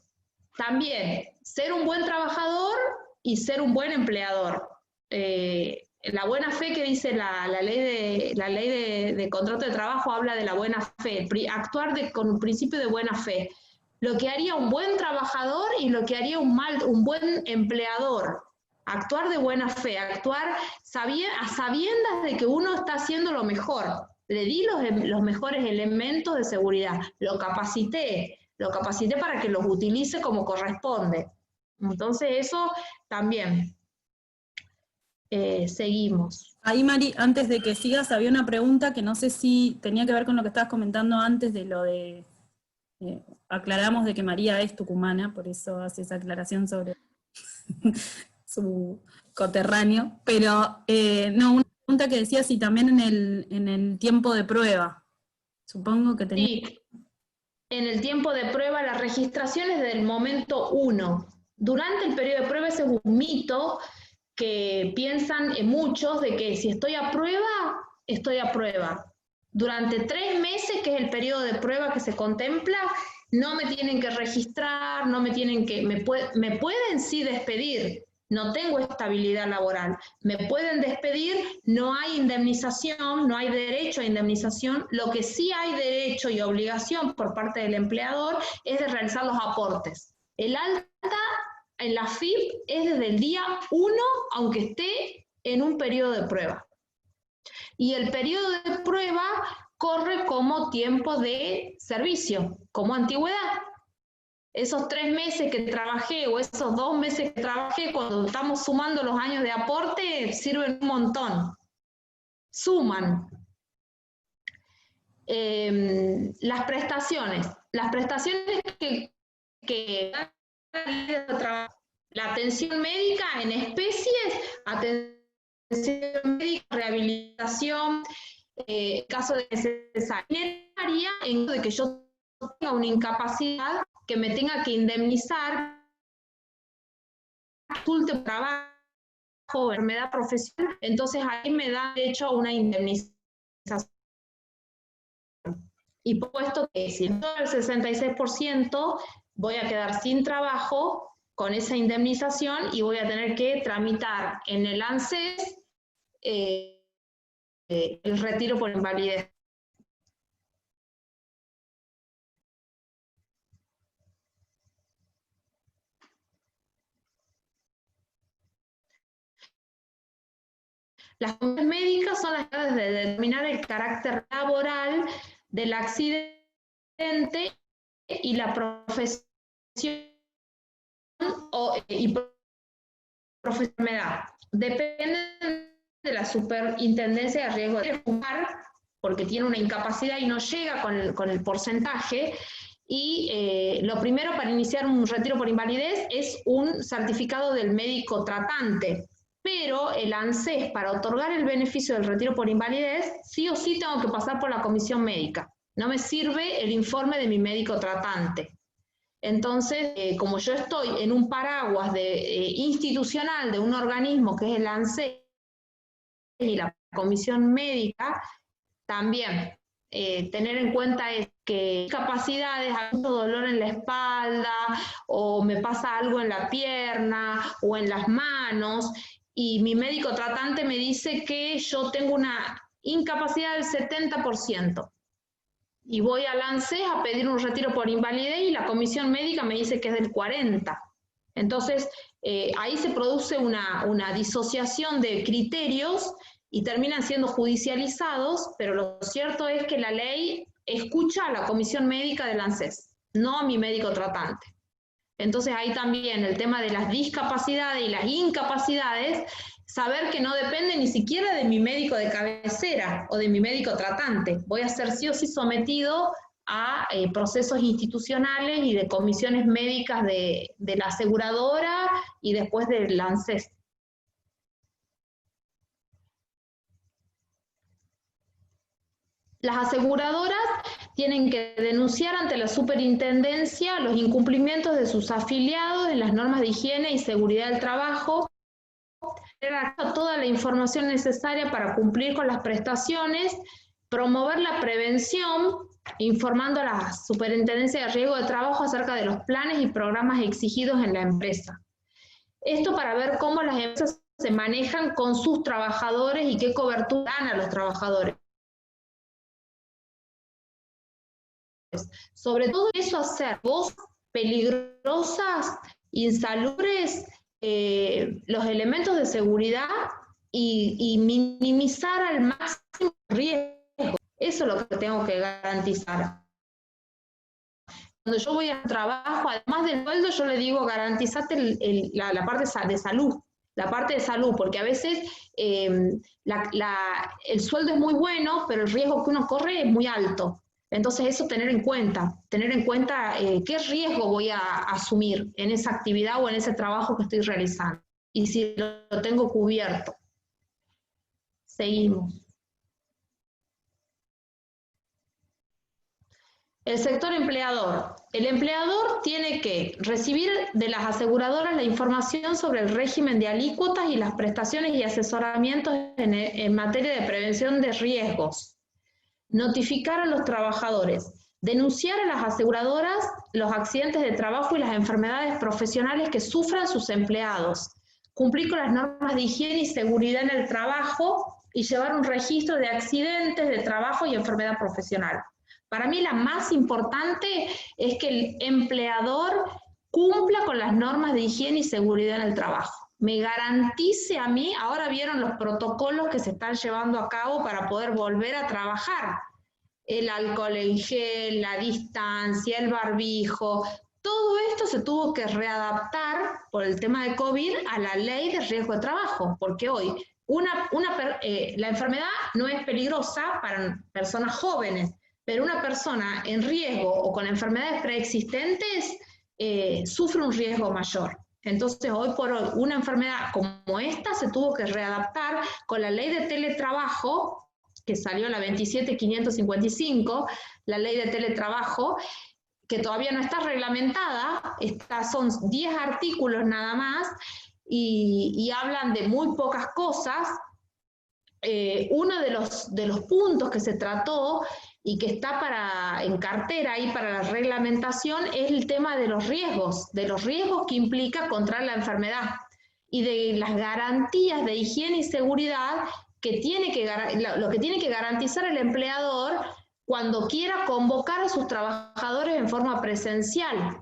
también ser un buen trabajador y ser un buen empleador. La buena fe que dice la ley de contrato de trabajo habla de la buena fe, actuar con un principio de buena fe. Lo que haría un buen trabajador y lo que haría un buen empleador. Actuar de buena fe, actuar a sabiendas de que uno está haciendo lo mejor. Le di los mejores elementos de seguridad, lo capacité para que los utilice como corresponde. Entonces eso también. Seguimos. Ahí, Mari, antes de que sigas, había una pregunta que no sé si tenía que ver con lo que estabas comentando antes de lo de... aclaramos de que María es tucumana, por eso hace esa aclaración sobre su coterráneo, pero no, una pregunta que decía si también en el tiempo de prueba, supongo que tenía... Sí, en el tiempo de prueba la registración es del momento 1. Durante el periodo de prueba ese es un mito que piensan muchos de que si estoy a prueba, estoy a prueba. Durante 3 meses, que es el periodo de prueba que se contempla, no me tienen que registrar, no me tienen que, me pueden sí despedir, no tengo estabilidad laboral, me pueden despedir, no hay indemnización, no hay derecho a indemnización, lo que sí hay derecho y obligación por parte del empleador es de realizar los aportes. El alta en la FIP es desde el día 1, aunque esté en un periodo de prueba. Y el periodo de prueba corre como tiempo de servicio, como antigüedad. Esos 3 meses que trabajé o esos 2 meses que trabajé, cuando estamos sumando los años de aporte, sirven un montón. Suman. Las prestaciones que la atención médica en especies, atención médica, rehabilitación, caso de necesaria, en caso de que yo tenga una incapacidad que me tenga que indemnizar, resulte trabajo, enfermedad profesional, entonces ahí me da derecho a una indemnización. Y puesto que si todo el 66%, voy a quedar sin trabajo con esa indemnización y voy a tener que tramitar en el ANSES el retiro por invalidez. Las condiciones médicas son las claves de determinar el carácter laboral del accidente y la profesión y profesionalidad. Dependen de la superintendencia de riesgo de fumar, porque tiene una incapacidad y no llega con el porcentaje. Y lo primero para iniciar un retiro por invalidez es un certificado del médico tratante. Pero el ANSES, para otorgar el beneficio del retiro por invalidez, sí o sí tengo que pasar por la comisión médica. No me sirve el informe de mi médico tratante. Entonces, como yo estoy en un paraguas institucional de un organismo que es el ANSES y la comisión médica, también tener en cuenta es que capacidades, hay mucho dolor en la espalda, o me pasa algo en la pierna, o en las manos, y mi médico tratante me dice que yo tengo una incapacidad del 70%. Y voy al ANSES a pedir un retiro por invalidez y la comisión médica me dice que es del 40%. Entonces, ahí se produce una disociación de criterios y terminan siendo judicializados, pero lo cierto es que la ley escucha a la comisión médica del ANSES, no a mi médico tratante. Entonces ahí también el tema de las discapacidades y las incapacidades, saber que no depende ni siquiera de mi médico de cabecera o de mi médico tratante. Voy a ser sí o sí sometido a procesos institucionales y de comisiones médicas de la aseguradora y después del ANSES. Las aseguradoras tienen que denunciar ante la superintendencia los incumplimientos de sus afiliados en las normas de higiene y seguridad del trabajo toda la información necesaria para cumplir con las prestaciones, promover la prevención, informando a la Superintendencia de Riesgo de Trabajo acerca de los planes y programas exigidos en la empresa. Esto para ver cómo las empresas se manejan con sus trabajadores y qué cobertura dan a los trabajadores. Sobre todo eso, hacer cosas peligrosas, insalubres, los elementos de seguridad y minimizar al máximo el riesgo. Eso es lo que tengo que garantizar. Cuando yo voy a trabajo, además del sueldo, yo le digo, garantizate la parte de salud. La parte de salud, porque a veces el sueldo es muy bueno, pero el riesgo que uno corre es muy alto. Entonces eso tener en cuenta qué riesgo voy a asumir en esa actividad o en ese trabajo que estoy realizando. Y si lo tengo cubierto. Seguimos. El sector empleador. El empleador tiene que recibir de las aseguradoras la información sobre el régimen de alícuotas y las prestaciones y asesoramientos en materia de prevención de riesgos. Notificar a los trabajadores. Denunciar a las aseguradoras los accidentes de trabajo y las enfermedades profesionales que sufran sus empleados. Cumplir con las normas de higiene y seguridad en el trabajo y llevar un registro de accidentes de trabajo y enfermedad profesional. Para mí la más importante es que el empleador cumpla con las normas de higiene y seguridad en el trabajo. Me garantice a mí, ahora vieron los protocolos que se están llevando a cabo para poder volver a trabajar. El alcohol en gel, la distancia, el barbijo, todo esto se tuvo que readaptar por el tema de COVID a la ley de riesgo de trabajo, porque hoy la enfermedad no es peligrosa para personas jóvenes, pero una persona en riesgo o con enfermedades preexistentes sufre un riesgo mayor. Entonces, hoy por hoy, una enfermedad como esta se tuvo que readaptar con la ley de teletrabajo, que salió la 27.555, la ley de teletrabajo, que todavía no está reglamentada, son 10 artículos nada más, y hablan de muy pocas cosas. Uno de los puntos que se trató y que está en cartera ahí para la reglamentación es el tema de los riesgos que implica contraer la enfermedad y de las garantías de higiene y seguridad lo que tiene que garantizar el empleador cuando quiera convocar a sus trabajadores en forma presencial.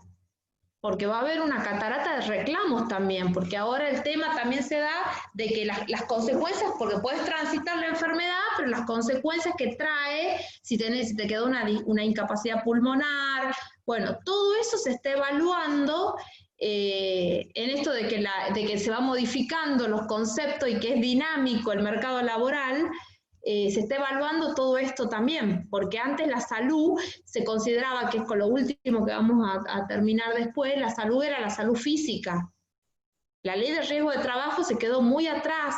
Porque va a haber una catarata de reclamos también, porque ahora el tema también se da de que las consecuencias, porque puedes transitar la enfermedad, pero las consecuencias que trae, si te quedó una incapacidad pulmonar, bueno, todo eso se está evaluando en esto de que se va modificando los conceptos y que es dinámico el mercado laboral. Se está evaluando todo esto también, porque antes la salud se consideraba, que es con lo último que vamos a terminar después, la salud era la salud física. La ley de riesgo de trabajo se quedó muy atrás,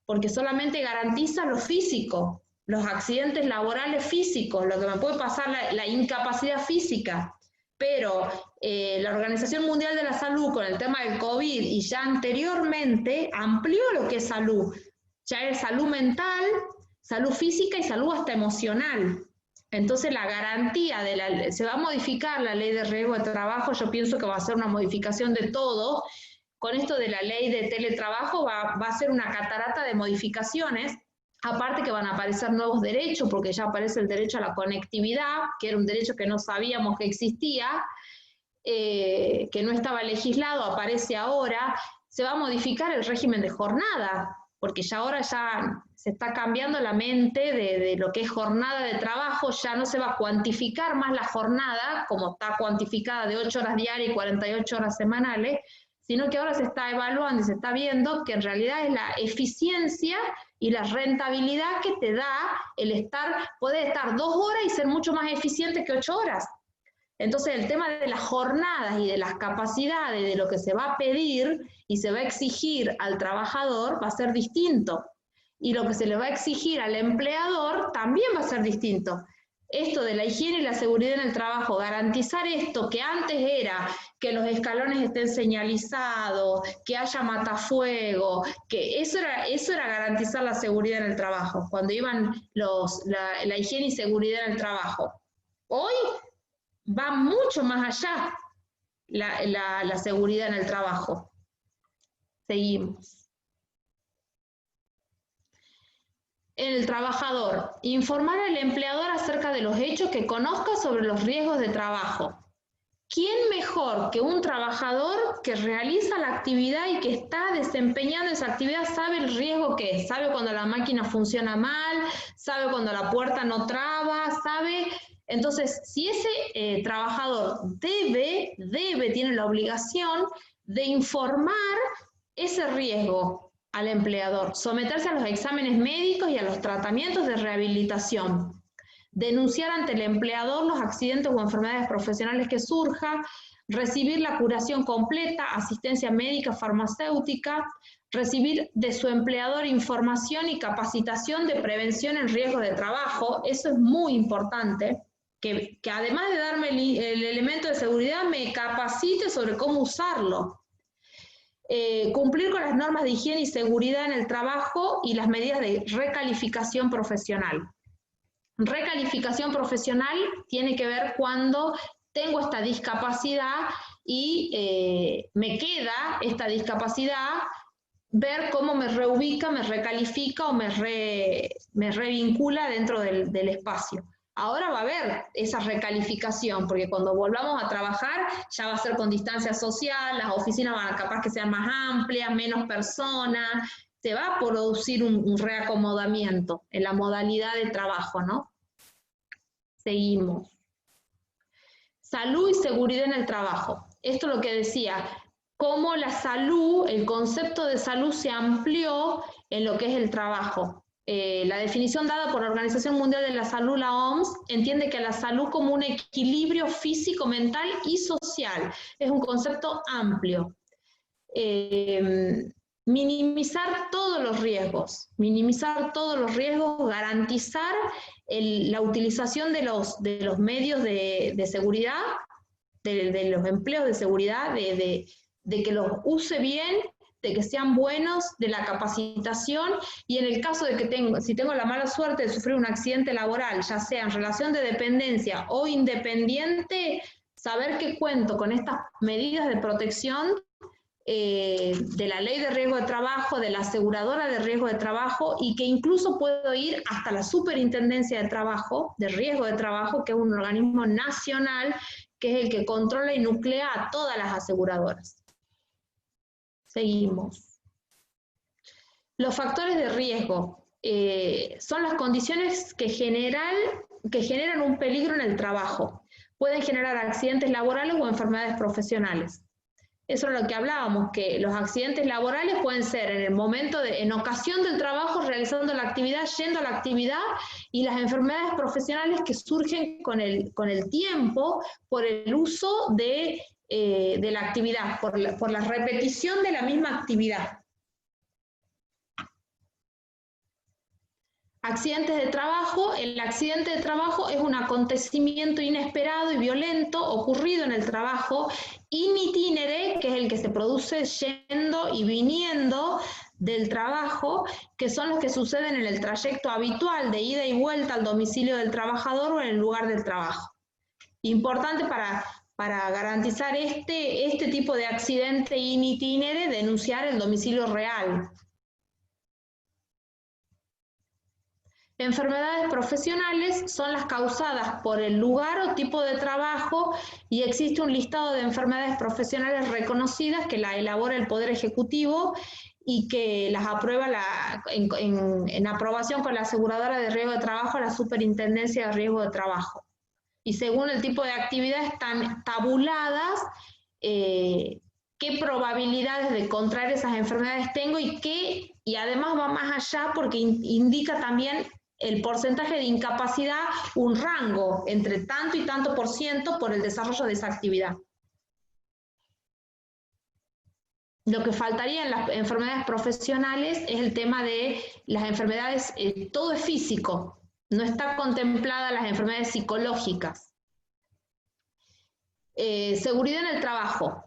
porque solamente garantiza lo físico, los accidentes laborales físicos, lo que me puede pasar, la incapacidad física. Pero la Organización Mundial de la Salud, con el tema del COVID, y ya anteriormente, amplió lo que es salud. Ya es salud mental, salud física y salud hasta emocional. Entonces la garantía se va a modificar la ley de riesgo de trabajo, yo pienso que va a ser una modificación de todo. Con esto de la ley de teletrabajo va a ser una catarata de modificaciones, aparte que van a aparecer nuevos derechos, porque ya aparece el derecho a la conectividad, que era un derecho que no sabíamos que existía, que no estaba legislado, aparece ahora. Se va a modificar el régimen de jornada, porque ahora se está cambiando la mente de lo que es jornada de trabajo, ya no se va a cuantificar más la jornada, como está cuantificada de 8 horas diarias y 48 horas semanales, sino que ahora se está evaluando y se está viendo que en realidad es la eficiencia y la rentabilidad que te da poder estar 2 horas y ser mucho más eficiente que 8 horas. Entonces el tema de las jornadas y de las capacidades, de lo que se va a pedir y se va a exigir al trabajador va a ser distinto. Y lo que se le va a exigir al empleador también va a ser distinto. esto de la higiene y la seguridad en el trabajo, garantizar esto que antes era que los escalones estén señalizados, que haya matafuego, que eso era garantizar la seguridad en el trabajo, cuando iban la higiene y seguridad en el trabajo. Hoy va mucho más allá la seguridad en el trabajo. Seguimos. El trabajador, informar al empleador acerca de los hechos que conozca sobre los riesgos de trabajo. ¿Quién mejor que un trabajador que realiza la actividad y que está desempeñando esa actividad sabe el riesgo que es? Sabe cuando la máquina funciona mal, sabe cuando la puerta no traba, sabe. Entonces, si ese trabajador tiene la obligación de informar ese riesgo al empleador, someterse a los exámenes médicos y a los tratamientos de rehabilitación, denunciar ante el empleador los accidentes o enfermedades profesionales que surjan, recibir la curación completa, asistencia médica, farmacéutica, recibir de su empleador información y capacitación de prevención en riesgos de trabajo. Eso es muy importante, que además de darme el elemento de seguridad, me capacite sobre cómo usarlo. Cumplir con las normas de higiene y seguridad en el trabajo y las medidas de recalificación profesional. Recalificación profesional tiene que ver cuando tengo esta discapacidad y me queda esta discapacidad, ver cómo me reubica, me recalifica o me revincula dentro del espacio. Ahora va a haber esa recalificación, porque cuando volvamos a trabajar ya va a ser con distancia social, las oficinas van a capaz que sean más amplias, menos personas, se va a producir un reacomodamiento en la modalidad de trabajo, ¿no? Seguimos. Salud y seguridad en el trabajo. Esto es lo que decía, cómo la salud, el concepto de salud se amplió en lo que es el trabajo. La definición dada por la Organización Mundial de la Salud, la OMS, entiende que la salud como un equilibrio físico, mental y social. Es un concepto amplio. Minimizar todos los riesgos, garantizar la utilización de los medios de seguridad, de los empleos de seguridad, de que los use bien, de que sean buenos, de la capacitación, y en el caso de que si tengo la mala suerte de sufrir un accidente laboral, ya sea en relación de dependencia o independiente, saber que cuento con estas medidas de protección de la ley de riesgo de trabajo, de la aseguradora de riesgo de trabajo, y que incluso puedo ir hasta la superintendencia de trabajo, de riesgo de trabajo, que es un organismo nacional, que es el que controla y nuclea a todas las aseguradoras. Seguimos. Los factores de riesgo son las condiciones que generan un peligro en el trabajo. Pueden generar accidentes laborales o enfermedades profesionales. Eso es lo que hablábamos, que los accidentes laborales pueden ser en ocasión del trabajo, realizando la actividad, yendo a la actividad, y las enfermedades profesionales que surgen con el tiempo, por el uso de la actividad, por la repetición de la misma actividad. Accidentes de trabajo. El accidente de trabajo es un acontecimiento inesperado y violento ocurrido en el trabajo, in itinere, que es el que se produce yendo y viniendo del trabajo, que son los que suceden en el trayecto habitual de ida y vuelta al domicilio del trabajador o en el lugar del trabajo. Importante para garantizar este tipo de accidente in itinere, denunciar el domicilio real. Enfermedades profesionales son las causadas por el lugar o tipo de trabajo, y existe un listado de enfermedades profesionales reconocidas que la elabora el Poder Ejecutivo y que las aprueba en aprobación con la aseguradora de riesgo de trabajo, la Superintendencia de Riesgo de Trabajo. Y según el tipo de actividad están tabuladas qué probabilidades de contraer esas enfermedades tengo, y además va más allá porque indica también el porcentaje de incapacidad, un rango entre tanto y tanto por ciento por el desarrollo de esa actividad. Lo que faltaría en las enfermedades profesionales es el tema de las enfermedades, todo es físico, no está contemplada las enfermedades psicológicas. Seguridad en el trabajo.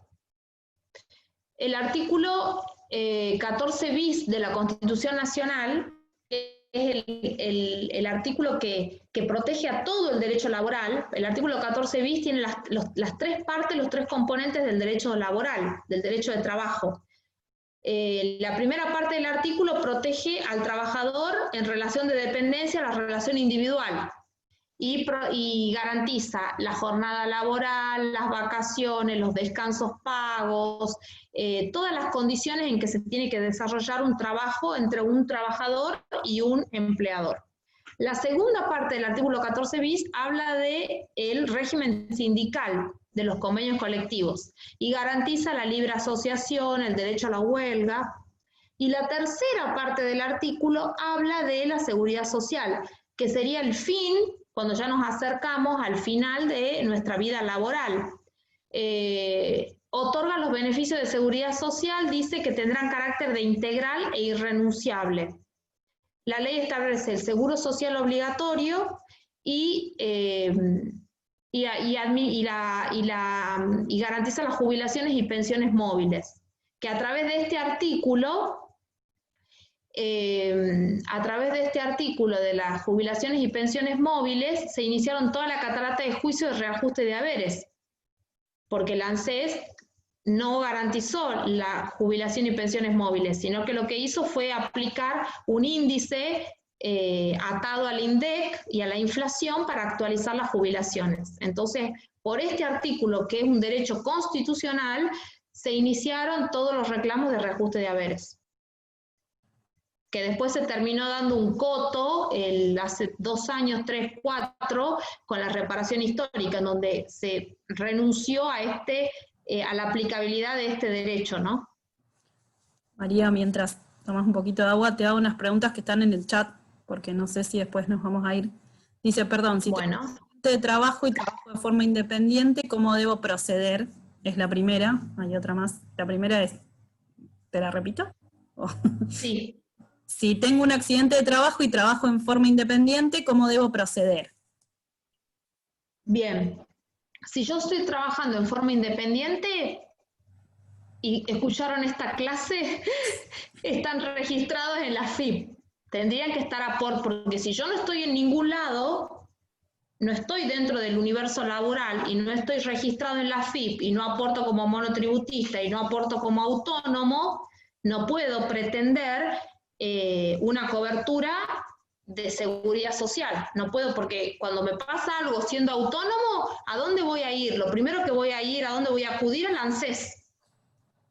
El artículo 14 bis de la Constitución Nacional es el artículo que protege a todo el derecho laboral. El artículo 14 bis tiene las tres partes, los tres componentes del derecho laboral, del derecho de trabajo. La primera parte del artículo protege al trabajador en relación de dependencia, la relación individual, y garantiza la jornada laboral, las vacaciones, los descansos pagos, todas las condiciones en que se tiene que desarrollar un trabajo entre un trabajador y un empleador. La segunda parte del artículo 14 bis habla del régimen sindical de los convenios colectivos y garantiza la libre asociación, el derecho a la huelga. Y la tercera parte del artículo habla de la seguridad social, que sería el fin, cuando ya nos acercamos al final de nuestra vida laboral. Otorga los beneficios de seguridad social, dice que tendrán carácter de integral e irrenunciable. La ley establece el seguro social obligatorio y garantiza las jubilaciones y pensiones móviles, que a través de este artículo, de las jubilaciones y pensiones móviles, se iniciaron toda la catarata de juicios de reajuste de haberes, porque el ANSES no garantizó la jubilación y pensiones móviles, sino que lo que hizo fue aplicar un índice atado al INDEC y a la inflación para actualizar las jubilaciones. Entonces, por este artículo, que es un derecho constitucional, se iniciaron todos los reclamos de reajuste de haberes, que después se terminó dando un coto hace 2 años, 3, 4, con la reparación histórica, en donde se renunció a la aplicabilidad de este derecho, ¿no? María, mientras tomas un poquito de agua, te hago unas preguntas que están en el chat, porque no sé si después nos vamos a ir. Dice, perdón, si tengo un accidente de trabajo y trabajo de forma independiente, ¿cómo debo proceder? Es la primera, hay otra más. La primera es, ¿te la repito? Sí. Si tengo un accidente de trabajo y trabajo en forma independiente, ¿cómo debo proceder? Bien. Si yo estoy trabajando en forma independiente y escucharon esta clase, están registrados en la FIP. Tendrían que estar porque si yo no estoy en ningún lado, no estoy dentro del universo laboral y no estoy registrado en la FIP y no aporto como monotributista y no aporto como autónomo, no puedo pretender una cobertura de seguridad social. No puedo, porque cuando me pasa algo siendo autónomo, ¿a dónde voy a ir? Lo primero que voy a ir, ¿a dónde voy a acudir? Al ANSES.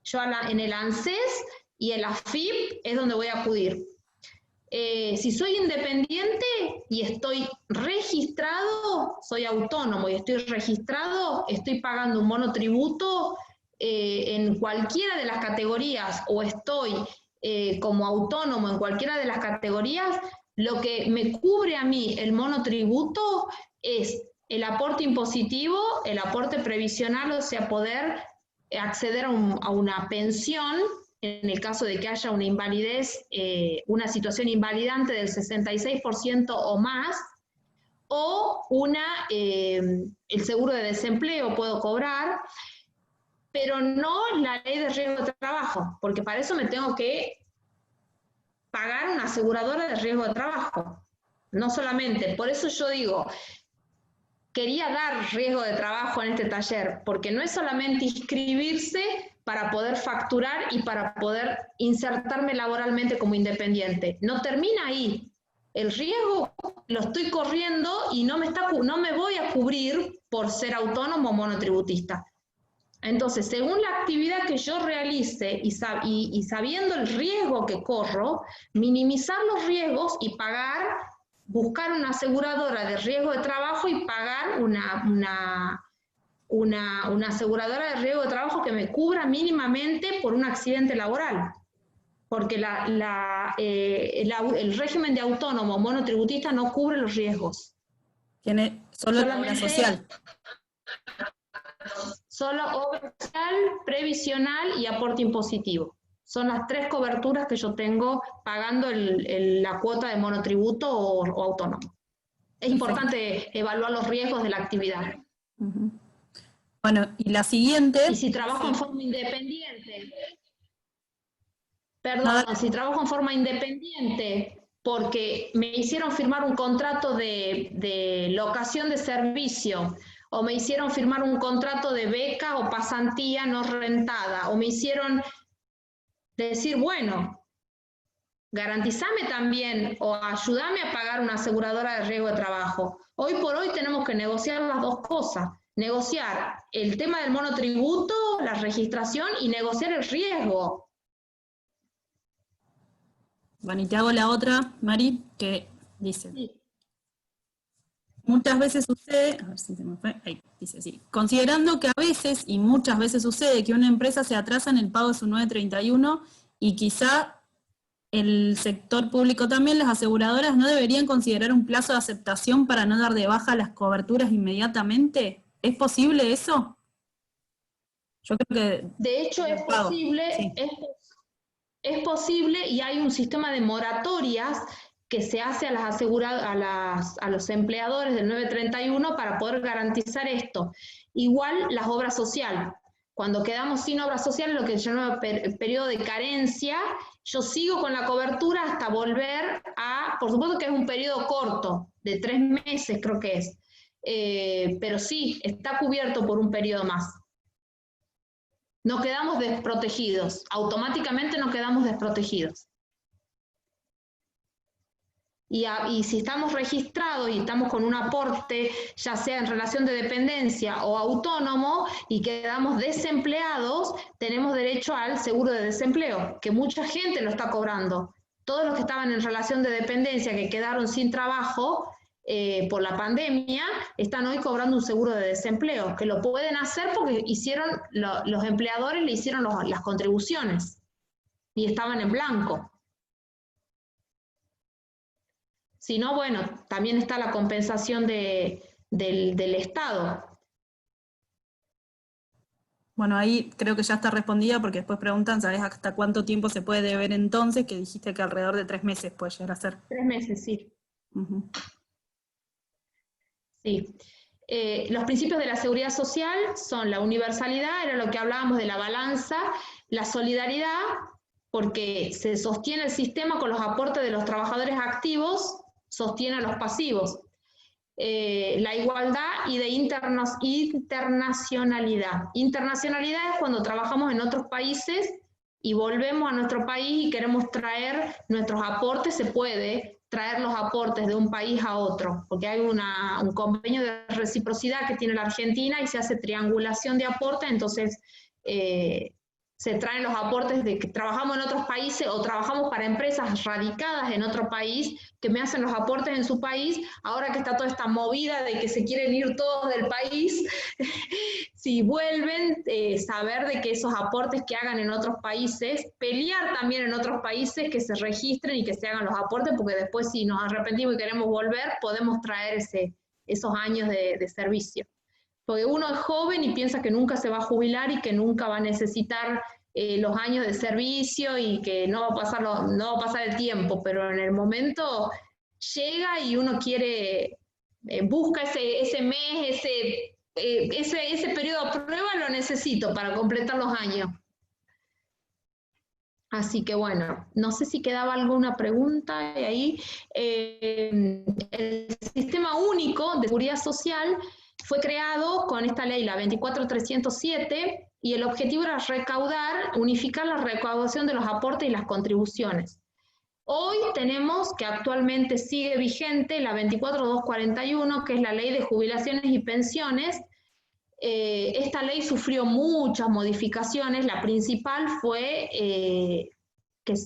Yo en el ANSES y en la FIP es donde voy a acudir. Si soy independiente y estoy registrado, soy autónomo y estoy registrado, estoy pagando un monotributo en cualquiera de las categorías, o estoy como autónomo en cualquiera de las categorías, lo que me cubre a mí el monotributo es el aporte impositivo, el aporte previsional, o sea, poder acceder a una pensión en el caso de que haya una invalidez, una situación invalidante del 66% o más, o el seguro de desempleo puedo cobrar, pero no la ley de riesgo de trabajo, porque para eso me tengo que pagar una aseguradora de riesgo de trabajo. No solamente, por eso yo digo, quería dar riesgo de trabajo en este taller, porque no es solamente inscribirse para poder facturar y para poder insertarme laboralmente como independiente. No termina ahí. El riesgo lo estoy corriendo y no me voy a cubrir por ser autónomo o monotributista. Entonces, según la actividad que yo realice y sabiendo el riesgo que corro, minimizar los riesgos y buscar una aseguradora de riesgo de trabajo y pagar una aseguradora de riesgo de trabajo que me cubra mínimamente por un accidente laboral. Porque el régimen de autónomo monotributista no cubre los riesgos. Tiene solo la obra social. Solo obra social, previsional y aporte impositivo. Son las 3 coberturas que yo tengo pagando la cuota de monotributo o autónomo. Es importante evaluar los riesgos de la actividad. Bueno, y la siguiente... Y si trabajo en forma independiente, si trabajo en forma independiente porque me hicieron firmar un contrato de locación de servicio, o me hicieron firmar un contrato de beca o pasantía no rentada, o me hicieron decir, bueno, garantizame también o ayúdame a pagar una aseguradora de riesgo de trabajo. Hoy por hoy tenemos que negociar las dos cosas. Negociar el tema del monotributo, la registración, y negociar el riesgo. Bueno, y te hago la otra, Mari, que dice... Sí. Muchas veces sucede, a ver si se me fue, ahí dice así, considerando que a veces y muchas veces sucede que una empresa se atrasa en el pago de su 931 y quizá el sector público también, las aseguradoras no deberían considerar un plazo de aceptación para no dar de baja las coberturas inmediatamente. ¿Es posible eso? Yo creo que... De hecho es posible, sí. Es posible, y hay un sistema de moratorias que se hace a las aseguradoras, a los empleadores del 931 para poder garantizar esto. Igual las obras sociales. Cuando quedamos sin obra social, lo que se llama periodo de carencia, yo sigo con la cobertura hasta volver a, por supuesto que es un periodo corto, de 3 meses creo que es, pero sí, está cubierto por un periodo más. No quedamos desprotegidos, automáticamente no quedamos desprotegidos. Y si estamos registrados y estamos con un aporte, ya sea en relación de dependencia o autónomo, y quedamos desempleados, tenemos derecho al seguro de desempleo, que mucha gente lo está cobrando. Todos los que estaban en relación de dependencia, que quedaron sin trabajo por la pandemia, están hoy cobrando un seguro de desempleo, que lo pueden hacer porque hicieron, los empleadores le hicieron las contribuciones y estaban en blanco. Si no, bueno, también está la compensación del Estado. Bueno, ahí creo que ya está respondida, porque después preguntan, ¿sabes hasta cuánto tiempo se puede deber entonces? Que dijiste que alrededor de 3 meses puede llegar a ser. 3 meses, sí. Sí. Los principios de la seguridad social son la universalidad, era lo que hablábamos de la balanza, la solidaridad, porque se sostiene el sistema con los aportes de los trabajadores activos, sostiene a los pasivos. La igualdad y de internacionalidad. Internacionalidad es cuando trabajamos en otros países y volvemos a nuestro país y queremos traer nuestros aportes, se puede traer los aportes de un país a otro, porque hay un convenio de reciprocidad que tiene la Argentina y se hace triangulación de aportes, entonces se traen los aportes de que trabajamos en otros países o trabajamos para empresas radicadas en otro país que me hacen los aportes en su país. Ahora que está toda esta movida de que se quieren ir todos del país, si vuelven, saber de que esos aportes que hagan en otros países, pelear también en otros países que se registren y que se hagan los aportes, porque después si nos arrepentimos y queremos volver, podemos traer esos años de servicio. Porque uno es joven y piensa que nunca se va a jubilar y que nunca va a necesitar los años de servicio y que no va a pasar el tiempo, pero en el momento llega y uno quiere, busca ese mes, ese periodo de prueba, lo necesito para completar los años. Así que bueno, no sé si quedaba alguna pregunta ahí. El Sistema Único de Seguridad Social fue creado con esta ley, la 24307, y el objetivo era unificar la recaudación de los aportes y las contribuciones. Hoy tenemos, que actualmente sigue vigente, la 24241, que es la Ley de Jubilaciones y Pensiones. Esta ley sufrió muchas modificaciones, la principal fue que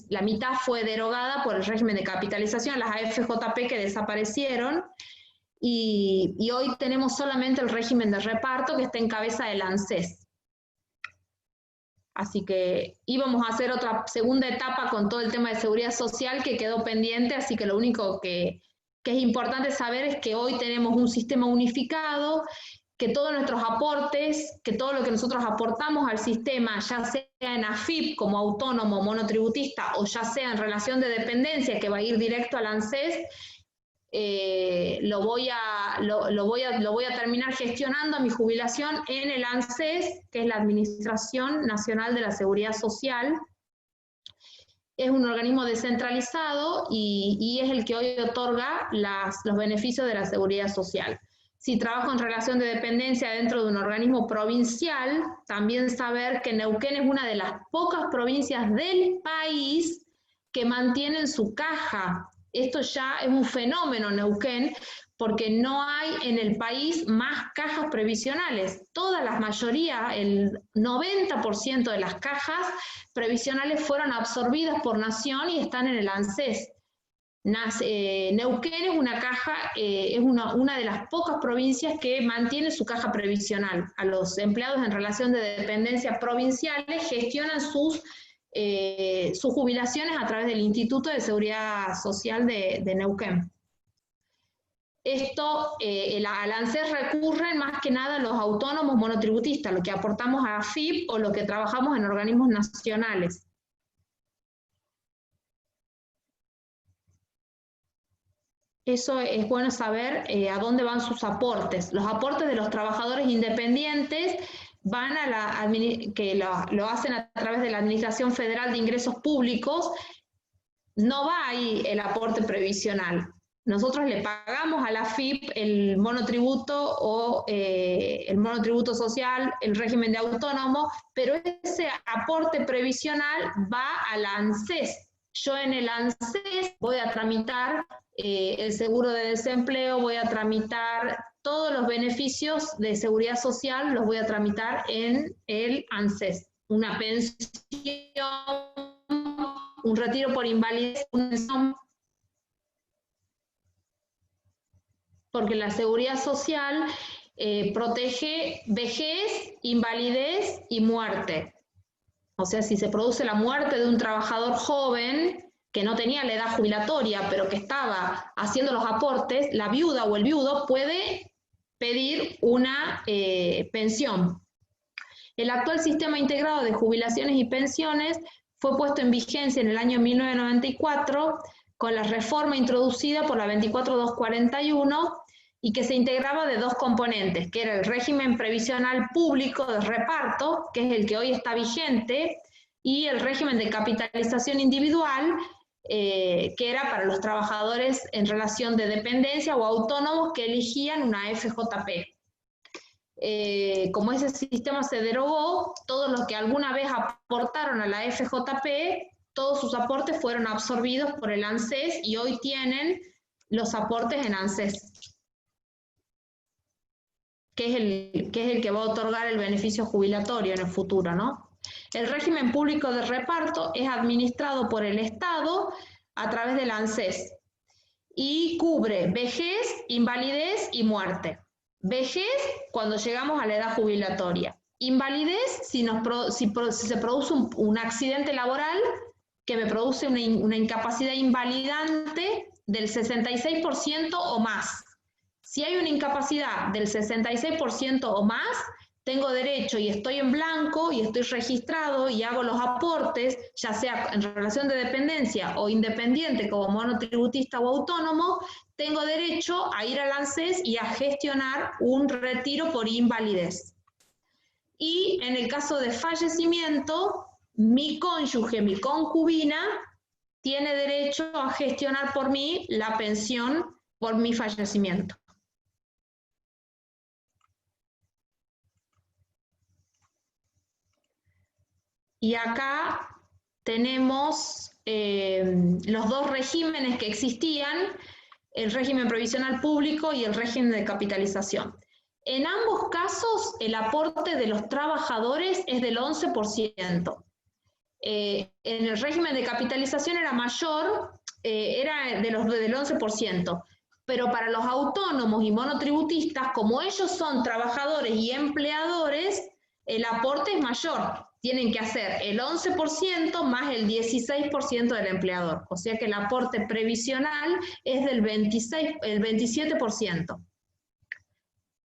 la mitad fue derogada por el régimen de capitalización, las AFJP que desaparecieron, y hoy tenemos solamente el régimen de reparto que está en cabeza del ANSES. Así que íbamos a hacer otra segunda etapa con todo el tema de seguridad social que quedó pendiente, así que lo único que es importante saber es que hoy tenemos un sistema unificado, que todos nuestros aportes, que todo lo que nosotros aportamos al sistema, ya sea en AFIP como autónomo, monotributista, o ya sea en relación de dependencia que va a ir directo al ANSES, lo voy a terminar gestionando a mi jubilación en el ANSES, que es la Administración Nacional de la Seguridad Social. Es un organismo descentralizado y es el que hoy otorga los beneficios de la seguridad social. Si trabajo en relación de dependencia dentro de un organismo provincial, también saber que Neuquén es una de las pocas provincias del país que mantienen su caja. Esto ya es un fenómeno, Neuquén, porque no hay en el país más cajas previsionales. Toda la mayoría, el 90% de las cajas previsionales fueron absorbidas por Nación y están en el ANSES. Neuquén es una caja, es una de las pocas provincias que mantiene su caja previsional. A los empleados en relación de dependencia provinciales gestionan sus jubilaciones a través del Instituto de Seguridad Social de Neuquén. Esto, al ANSES recurren más que nada los autónomos monotributistas, lo que aportamos a AFIP o lo que trabajamos en organismos nacionales. Eso es bueno saber a dónde van sus aportes. Los aportes de los trabajadores independientes van a que lo hacen a través de la Administración Federal de Ingresos Públicos, no va ahí el aporte previsional. Nosotros le pagamos a la AFIP el monotributo o el monotributo social, el régimen de autónomo, pero ese aporte previsional va al ANSES. Yo en el ANSES voy a tramitar el seguro de desempleo, voy a tramitar todos los beneficios de seguridad social, los voy a tramitar en el ANSES. Una pensión, un retiro por invalidez, porque la seguridad social protege vejez, invalidez y muerte. O sea, si se produce la muerte de un trabajador joven que no tenía la edad jubilatoria, pero que estaba haciendo los aportes, la viuda o el viudo puede pedir una pensión. El actual sistema integrado de jubilaciones y pensiones fue puesto en vigencia en el año 1994 con la reforma introducida por la 24241 y que se integraba de dos componentes, que era el régimen previsional público de reparto, que es el que hoy está vigente, y el régimen de capitalización individual, que era para los trabajadores en relación de dependencia o autónomos que elegían una FJP. Como ese sistema se derogó, todos los que alguna vez aportaron a la FJP, todos sus aportes fueron absorbidos por el ANSES y hoy tienen los aportes en ANSES, que es el que va a otorgar el beneficio jubilatorio en el futuro, ¿no? El régimen público de reparto es administrado por el Estado a través del ANSES y cubre vejez, invalidez y muerte. Vejez cuando llegamos a la edad jubilatoria. Invalidez si se produce un accidente laboral que me produce una incapacidad invalidante del 66% o más. Si hay una incapacidad del 66% o más, tengo derecho y estoy en blanco y estoy registrado y hago los aportes, ya sea en relación de dependencia o independiente como monotributista o autónomo, tengo derecho a ir al ANSES y a gestionar un retiro por invalidez. Y en el caso de fallecimiento, mi cónyuge, mi concubina, tiene derecho a gestionar por mí la pensión por mi fallecimiento. Y acá tenemos los dos regímenes que existían, el régimen provisional público y el régimen de capitalización. En ambos casos, el aporte de los trabajadores es del 11%. En el régimen de capitalización era mayor, era del 11%. Pero para los autónomos y monotributistas, como ellos son trabajadores y empleadores, el aporte es mayor. Tienen que hacer el 11% más el 16% del empleador. O sea que el aporte previsional es del 27%.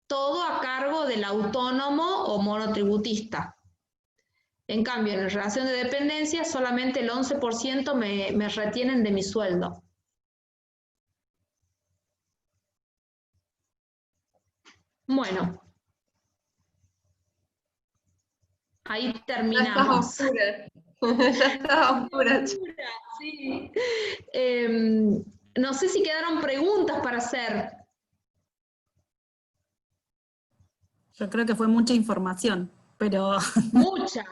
Todo a cargo del autónomo o monotributista. En cambio, en relación de dependencia, solamente el 11% me retienen de mi sueldo. Bueno, ahí Ya estás terminamos. oscura. Ya estás oscura. Sí. No sé si quedaron preguntas para hacer. Yo creo que fue mucha información, pero Mucha,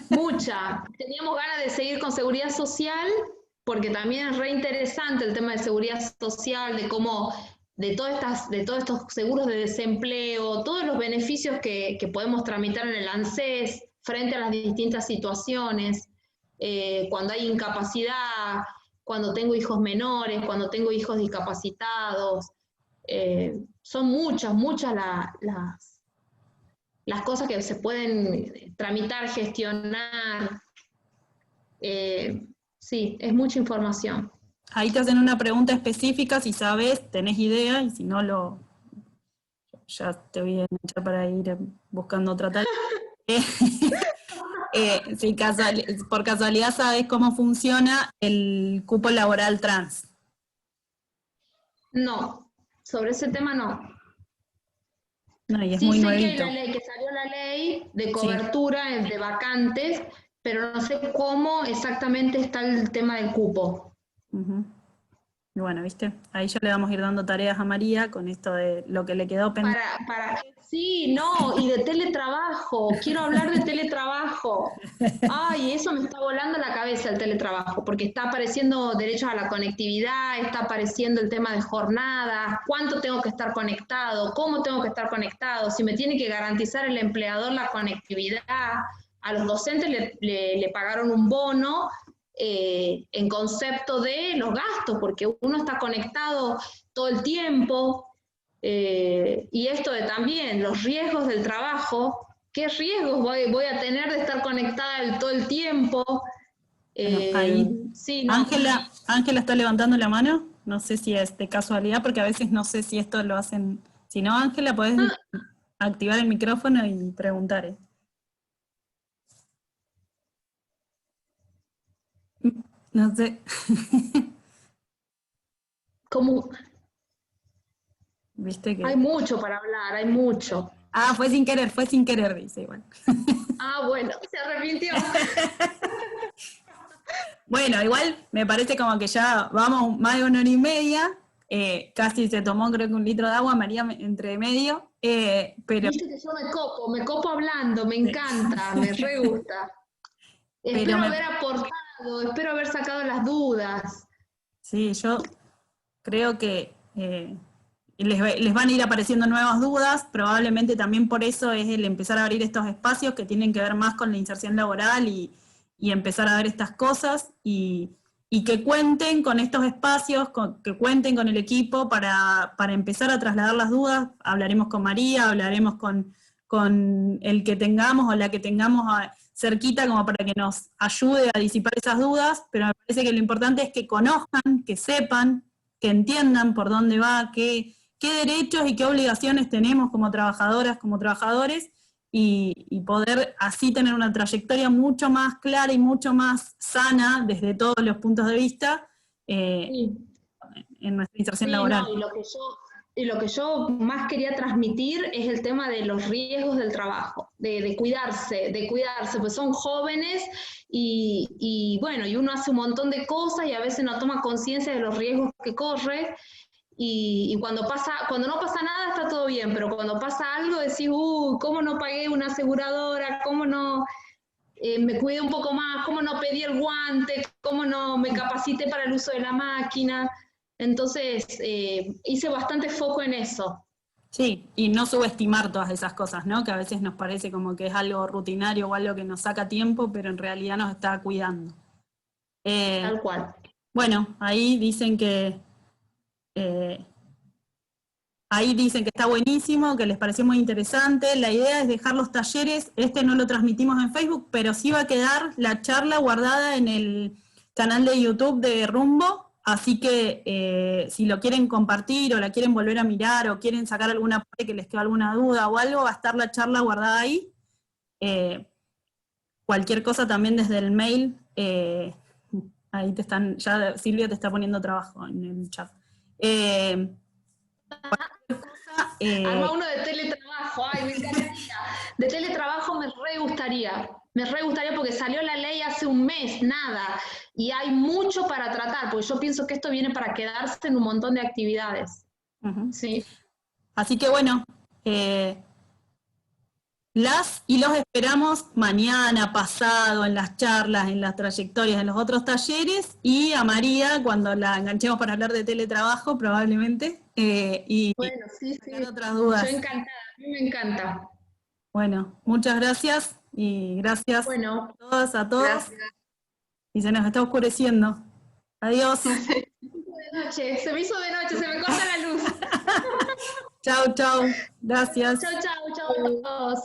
mucha. Teníamos ganas de seguir con seguridad social, porque también es re interesante el tema de seguridad social, de cómo, de todos estos seguros de desempleo, todos los beneficios que podemos tramitar en el ANSES frente a las distintas situaciones, cuando hay incapacidad, cuando tengo hijos menores, cuando tengo hijos discapacitados. Son muchas las cosas que se pueden tramitar, gestionar. Sí, es mucha información. ahí te hacen una pregunta específica, si sabes, tenés idea, y si no, ya te voy a echar para ir buscando otra tarea. Si por casualidad sabes cómo funciona el cupo laboral trans. No, sobre ese tema no. No, y es Sí muy sé que hay nuevito. la ley, que salió la ley de Sí. cobertura de vacantes, pero no sé cómo exactamente está el tema del cupo. Ujú. Y bueno, ¿viste? Ahí ya le vamos a ir dando tareas a María con esto de lo que le quedó pendiente. Sí, no, y de teletrabajo, quiero hablar de teletrabajo. Ay, eso me está volando la cabeza el teletrabajo, porque está apareciendo derechos a la conectividad, está apareciendo el tema de jornadas, cuánto tengo que estar conectado, cómo tengo que estar conectado, si me tiene que garantizar el empleador la conectividad. A los docentes le pagaron un bono en concepto de los gastos, porque uno está conectado todo el tiempo. Y esto de también los riesgos del trabajo, ¿qué riesgos voy a tener de estar conectada todo el tiempo? Bueno, ahí Sí, no. Ángela está levantando la mano, no sé si es de casualidad, porque a veces no sé si esto lo hacen. Si no, Ángela, podés activar el micrófono y preguntar. No sé. Como, Viste que. hay mucho para hablar, hay mucho. Ah, fue sin querer, dice igual. Ah, bueno, se arrepintió. Bueno, igual me parece como que ya vamos más de 1 hora y media. Casi se tomó creo que 1 litro de agua, María entre medio. Pero Viste que yo me copo hablando, me encanta, me re gusta. Espero haber aportado, espero haber sacado las dudas. sí, yo creo que les van a ir apareciendo nuevas dudas, probablemente también por eso es el empezar a abrir estos espacios que tienen que ver más con la inserción laboral y empezar a ver estas cosas y que cuenten con estos espacios, que cuenten con el equipo para empezar a trasladar las dudas. Hablaremos con María, hablaremos con el que tengamos o la que tengamos cerquita como para que nos ayude a disipar esas dudas, pero me parece que lo importante es que conozcan, que sepan, que entiendan por dónde va, qué derechos y qué obligaciones tenemos como trabajadoras, como trabajadores, y poder así tener una trayectoria mucho más clara y mucho más sana desde todos los puntos de vista Sí. En nuestra inserción Sí, laboral. no, y lo que yo más quería transmitir es el tema de los riesgos del trabajo, de cuidarse, pues son jóvenes y bueno, y uno hace un montón de cosas y a veces no toma conciencia de los riesgos que corre y cuando no pasa nada está todo bien, pero cuando pasa algo decís, ¿cómo no pagué una aseguradora? ¿Cómo no me cuidé un poco más? ¿Cómo no pedí el guante? ¿Cómo no me capacité para el uso de la máquina? Entonces, hice bastante foco en eso. Sí, y no subestimar todas esas cosas, ¿no? Que a veces nos parece como que es algo rutinario o algo que nos saca tiempo, pero en realidad nos está cuidando. Tal cual. Bueno, ahí dicen que está buenísimo, que les pareció muy interesante. La idea es dejar los talleres, no lo transmitimos en Facebook, pero sí va a quedar la charla guardada en el canal de YouTube de Rumbo, así que si lo quieren compartir o la quieren volver a mirar o quieren sacar alguna parte que les quedó alguna duda o algo, va a estar la charla guardada ahí. Cualquier cosa también desde el mail, ahí ya Silvia te está poniendo trabajo en el chat. Arma uno de teletrabajo, ay, me encantaría. De teletrabajo me re gustaría porque salió la ley hace un mes, nada, y hay mucho para tratar, porque yo pienso que esto viene para quedarse en un montón de actividades. Sí. Así que bueno, las y los esperamos mañana, pasado, en las charlas, en las trayectorias, en los otros talleres, y a María cuando la enganchemos para hablar de teletrabajo probablemente, y bueno, sí, otras dudas. Yo encantada, a mí me encanta. Bueno, muchas gracias y gracias bueno, a todos. Gracias. Y se nos está oscureciendo. Adiós. Se me hizo de noche, se me corta la luz. Chau, chau. Gracias. Chau a todos.